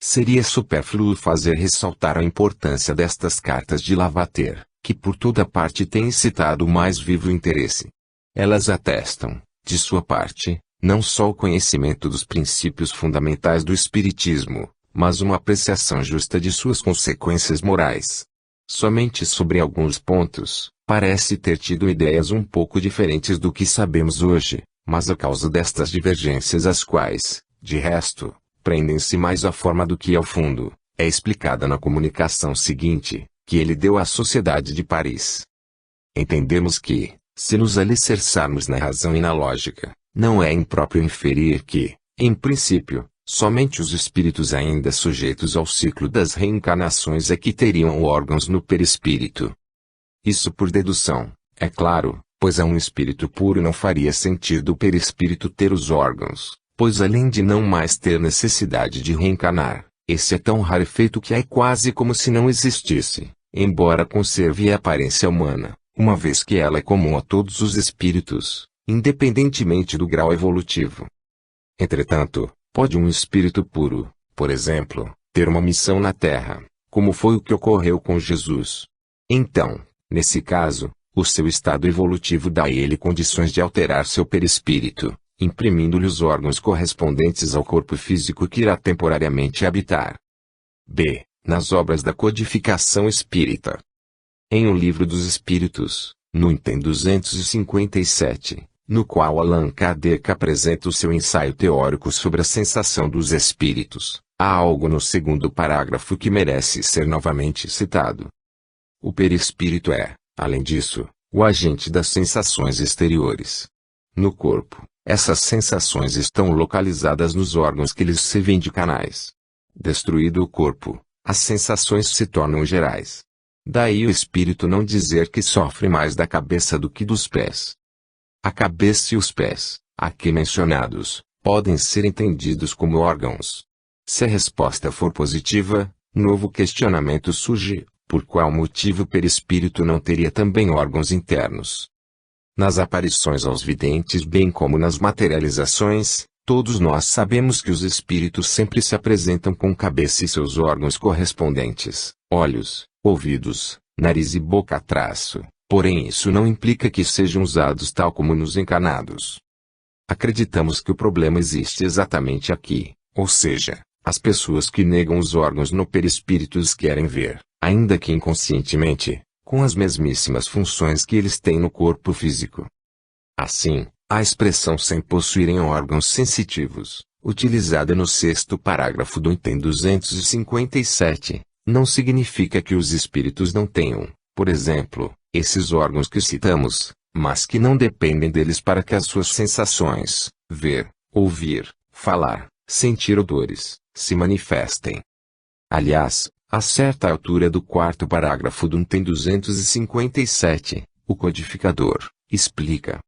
Seria supérfluo fazer ressaltar a importância destas cartas de Lavater, que por toda parte têm citado o mais vivo interesse. Elas atestam, de sua parte, não só o conhecimento dos princípios fundamentais do Espiritismo, mas uma apreciação justa de suas consequências morais. Somente sobre alguns pontos, parece ter tido ideias um pouco diferentes do que sabemos hoje, mas a causa destas divergências, as quais, de resto, prendem-se mais à forma do que ao fundo, é explicada na comunicação seguinte, que ele deu à Sociedade de Paris. Entendemos que, se nos alicerçarmos na razão e na lógica, não é impróprio inferir que, em princípio, somente os espíritos ainda sujeitos ao ciclo das reencarnações é que teriam órgãos no perispírito. Isso por dedução, é claro, pois a um espírito puro não faria sentido o perispírito ter os órgãos, pois além de não mais ter necessidade de reencarnar, esse é tão rarefeito que é quase como se não existisse, embora conserve a aparência humana, uma vez que ela é comum a todos os espíritos, independentemente do grau evolutivo. Entretanto, pode um espírito puro, por exemplo, ter uma missão na Terra, como foi o que ocorreu com Jesus. Então, nesse caso, o seu estado evolutivo dá a ele condições de alterar seu perispírito, imprimindo-lhe os órgãos correspondentes ao corpo físico que irá temporariamente habitar. B. Nas obras da codificação espírita. Em O Livro dos Espíritos, no item 257, no qual Allan Kardec apresenta o seu ensaio teórico sobre a sensação dos espíritos, há algo no segundo parágrafo que merece ser novamente citado. O perispírito é, além disso, o agente das sensações exteriores. No corpo, essas sensações estão localizadas nos órgãos que lhes servem de canais. Destruído o corpo, as sensações se tornam gerais. Daí o espírito não dizer que sofre mais da cabeça do que dos pés. A cabeça e os pés, aqui mencionados, podem ser entendidos como órgãos. Se a resposta for positiva, novo questionamento surge: por qual motivo o perispírito não teria também órgãos internos? Nas aparições aos videntes bem como nas materializações, todos nós sabemos que os espíritos sempre se apresentam com cabeça e seus órgãos correspondentes, olhos, ouvidos, nariz e boca traço. Porém isso não implica que sejam usados tal como nos encarnados. Acreditamos que o problema existe exatamente aqui, ou seja, as pessoas que negam os órgãos no perispírito os querem ver, ainda que inconscientemente, com as mesmíssimas funções que eles têm no corpo físico. Assim, a expressão sem possuírem órgãos sensitivos, utilizada no sexto parágrafo do item 257, não significa que os espíritos não tenham, por exemplo, esses órgãos que citamos, mas que não dependem deles para que as suas sensações, ver, ouvir, falar, sentir odores, se manifestem. Aliás, a certa altura do quarto parágrafo do item 257, o codificador explica: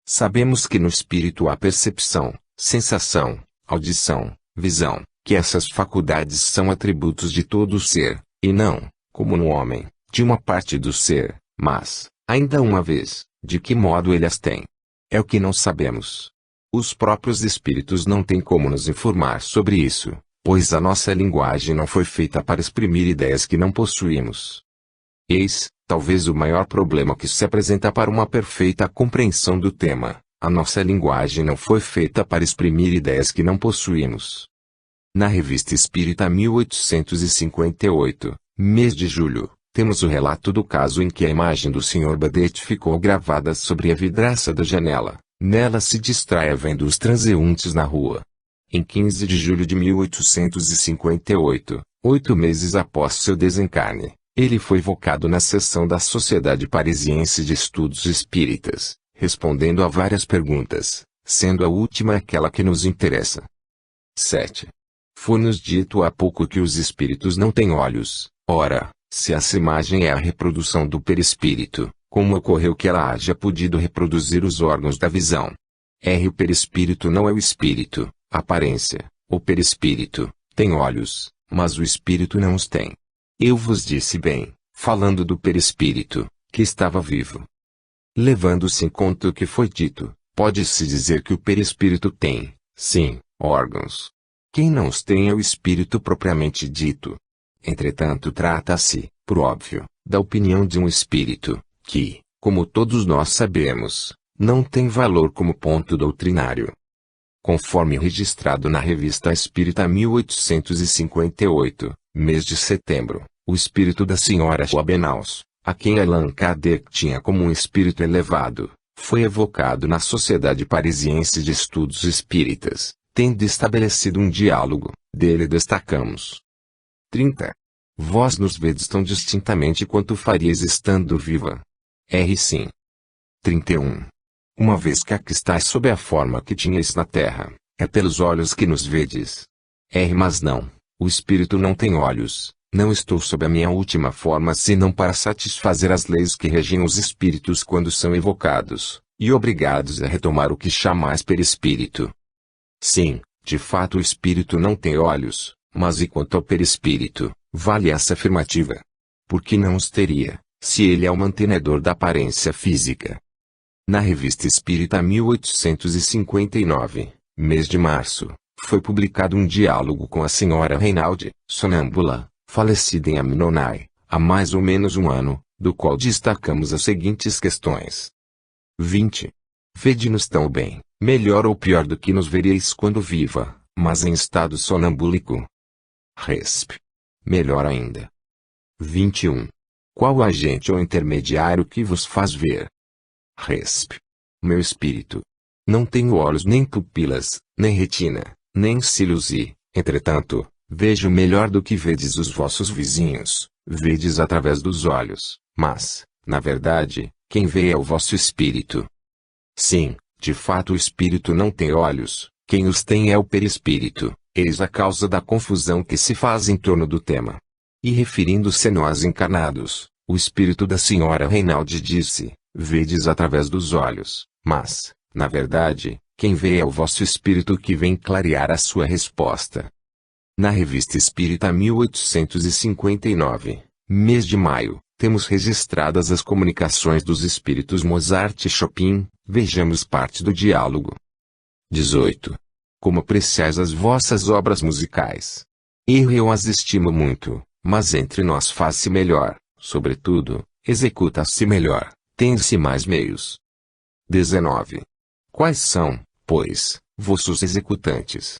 sabemos que no espírito há percepção, sensação, audição, visão, que essas faculdades são atributos de todo o ser, e não, como no homem, de uma parte do ser, mas, ainda uma vez, de que modo ele as tem? É o que não sabemos. Os próprios espíritos não têm como nos informar sobre isso, pois a nossa linguagem não foi feita para exprimir ideias que não possuímos. Eis, talvez o maior problema que se apresenta para uma perfeita compreensão do tema: a nossa linguagem não foi feita para exprimir ideias que não possuímos. Na Revista Espírita 1858, mês de julho, temos o relato do caso em que a imagem do Sr. Badet ficou gravada sobre a vidraça da janela. Nela se distrai vendo os transeuntes na rua. Em 15 de julho de 1858, 8 meses após seu desencarne, ele foi evocado na sessão da Sociedade Parisiense de Estudos Espíritas, respondendo a várias perguntas, sendo a última aquela que nos interessa. 7. Foi-nos dito há pouco que os espíritos não têm olhos. Ora, se essa imagem é a reprodução do perispírito, como ocorreu que ela haja podido reproduzir os órgãos da visão? O perispírito não é o espírito, aparência. O perispírito tem olhos, mas o espírito não os tem. Eu vos disse bem, falando do perispírito, que estava vivo. Levando-se em conta o que foi dito, pode-se dizer que o perispírito tem, sim, órgãos. Quem não os tem é o espírito propriamente dito. Entretanto trata-se, por óbvio, da opinião de um espírito, que, como todos nós sabemos, não tem valor como ponto doutrinário. Conforme registrado na Revista Espírita 1858, mês de setembro, o espírito da senhora Schwabenhaus, a quem Allan Kardec tinha como um espírito elevado, foi evocado na Sociedade Parisiense de Estudos Espíritas, tendo estabelecido um diálogo. Dele destacamos: 30. Vós nos vedes tão distintamente quanto faríeis estando viva. Sim. 31. Uma vez que aqui estáis sob a forma que tinhais na terra, é pelos olhos que nos vedes. Mas não, o espírito não tem olhos, não estou sob a minha última forma senão para satisfazer as leis que regem os espíritos quando são evocados, e obrigados a retomar o que chamais perispírito. Sim, de fato o espírito não tem olhos, mas e quanto ao perispírito, vale essa afirmativa. Porque não os teria, se ele é o mantenedor da aparência física. Na Revista Espírita 1859, mês de março, foi publicado um diálogo com a senhora Reinaldi, sonâmbula, falecida em Aminonai, há mais ou menos um ano, do qual destacamos as seguintes questões. 20. Vede-nos tão bem, melhor ou pior do que nos veríeis quando viva, mas em estado sonambúlico. Resp. Melhor ainda. 21. Qual o agente ou intermediário que vos faz ver? Resp. Meu espírito. Não tenho olhos nem pupilas, nem retina, nem cílios e, entretanto, vejo melhor do que vedes os vossos vizinhos, vedes através dos olhos, mas, na verdade, quem vê é o vosso espírito. Sim, de fato o espírito não tem olhos, quem os tem é o perispírito, eis a causa da confusão que se faz em torno do tema. E referindo-se a nós encarnados, o espírito da senhora Reinaldi disse: vedes através dos olhos, mas, na verdade, quem vê é o vosso espírito que vem clarear a sua resposta. Na Revista Espírita 1859, mês de maio, temos registradas as comunicações dos espíritos Mozart e Chopin, vejamos parte do diálogo. 18. Como apreciais as vossas obras musicais? Eu as estimo muito, mas entre nós faz-se melhor, sobretudo, executa-se melhor, tem-se mais meios. 19. Quais são, pois, vossos executantes?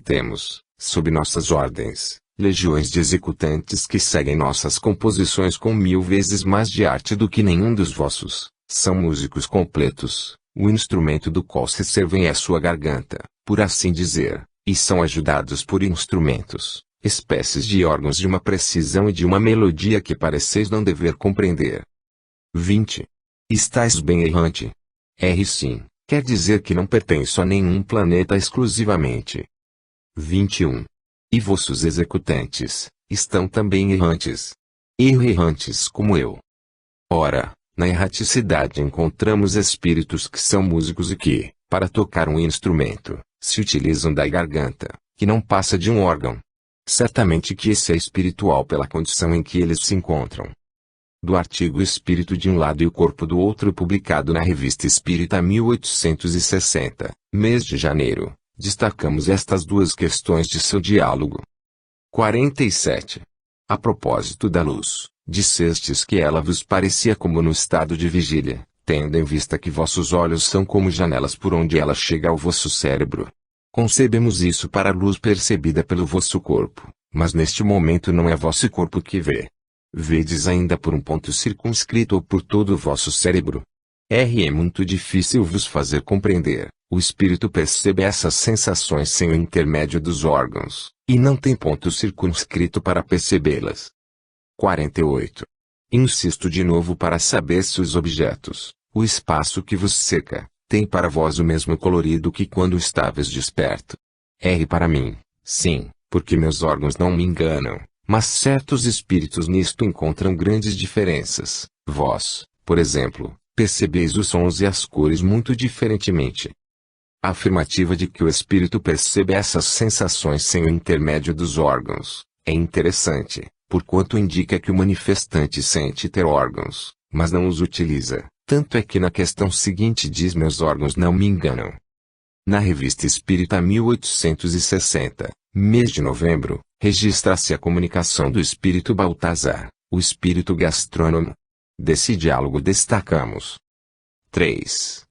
Temos, sob nossas ordens, legiões de executantes que seguem nossas composições com 1000 vezes mais de arte do que nenhum dos vossos, são músicos completos, o instrumento do qual se servem é a sua garganta, por assim dizer, e são ajudados por instrumentos, espécies de órgãos de uma precisão e de uma melodia que pareceis não dever compreender. 20. Estais bem errante. Sim, quer dizer que não pertenço a nenhum planeta exclusivamente. 21. E vossos executantes, estão também errantes. Errantes como eu. Ora, na erraticidade encontramos espíritos que são músicos e que, para tocar um instrumento, se utilizam da garganta, que não passa de um órgão. Certamente que esse é espiritual pela condição em que eles se encontram. Do artigo Espírito de um lado e o corpo do outro publicado na Revista Espírita 1860, mês de janeiro, destacamos estas duas questões de seu diálogo. 47. A propósito da luz, dissestes que ela vos parecia como no estado de vigília, tendo em vista que vossos olhos são como janelas por onde ela chega ao vosso cérebro. Concebemos isso para a luz percebida pelo vosso corpo, mas neste momento não é vosso corpo que vê. Vedes ainda por um ponto circunscrito ou por todo o vosso cérebro. É muito difícil vos fazer compreender. O espírito percebe essas sensações sem o intermédio dos órgãos, e não tem ponto circunscrito para percebê-las. 48. Insisto de novo para saber se os objetos, o espaço que vos cerca, tem para vós o mesmo colorido que quando estáveis desperto. Para mim, sim, porque meus órgãos não me enganam. Mas certos espíritos nisto encontram grandes diferenças. Vós, por exemplo, percebeis os sons e as cores muito diferentemente. A afirmativa de que o espírito percebe essas sensações sem o intermédio dos órgãos é interessante, porquanto indica que o manifestante sente ter órgãos, mas não os utiliza. Tanto é que na questão seguinte diz: meus órgãos não me enganam. Na Revista Espírita 1860, mês de novembro, registra-se a comunicação do espírito Baltazar, o espírito gastrônomo. Desse diálogo destacamos: 3.